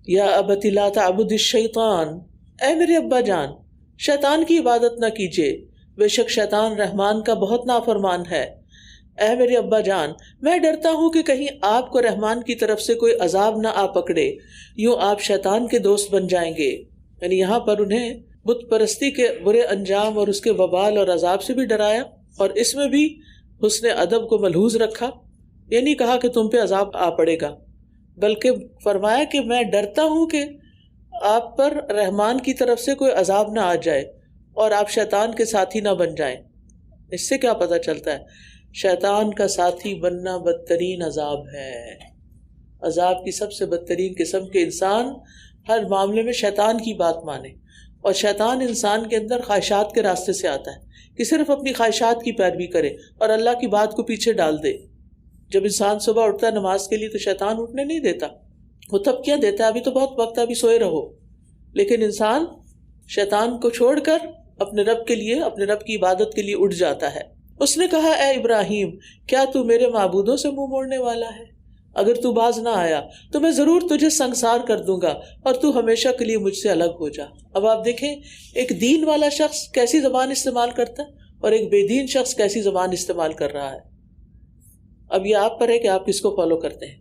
یا ابت لا تعبد الشیطان، اے میرے ابا جان شیطان کی عبادت نہ کیجیے، بے شک شیطان رحمان کا بہت نافرمان ہے. اے میرے ابا جان میں ڈرتا ہوں کہ کہیں آپ کو رحمان کی طرف سے کوئی عذاب نہ آ پکڑے، یوں آپ شیطان کے دوست بن جائیں گے. یعنی یہاں پر انہیں بت پرستی کے برے انجام اور اس کے وبال اور عذاب سے بھی ڈرایا، اور اس میں بھی حسن ادب کو ملحوظ رکھا. یہ نہیں کہا کہ تم پہ عذاب آ پڑے گا، بلکہ فرمایا کہ میں ڈرتا ہوں کہ آپ پر رحمان کی طرف سے کوئی عذاب نہ آ جائے اور آپ شیطان کے ساتھی نہ بن جائیں. اس سے کیا پتہ چلتا ہے؟ شیطان کا ساتھی بننا بدترین عذاب ہے. عذاب کی سب سے بدترین قسم کے انسان ہر معاملے میں شیطان کی بات مانے، اور شیطان انسان کے اندر خواہشات کے راستے سے آتا ہے کہ صرف اپنی خواہشات کی پیروی کرے اور اللہ کی بات کو پیچھے ڈال دے. جب انسان صبح اٹھتا ہے نماز کے لیے تو شیطان اٹھنے نہیں دیتا، وہ تب کیا دیتا ہے، ابھی تو بہت وقت ہے، ابھی سوئے رہو. لیکن انسان شیطان کو چھوڑ کر اپنے رب کے لیے، اپنے رب کی عبادت کے لیے اٹھ جاتا ہے. اس نے کہا اے ابراہیم کیا تو میرے معبودوں سے منہ موڑنے والا ہے؟ اگر تو باز نہ آیا تو میں ضرور تجھے سنسار کر دوں گا اور تو ہمیشہ کے لیے مجھ سے الگ ہو جا. اب آپ دیکھیں ایک دین والا شخص کیسی زبان استعمال کرتا ہے اور ایک بے دین شخص کیسی زبان استعمال کر رہا ہے. اب یہ آپ پر ہے کہ آپ کس کو فالو کرتے ہیں.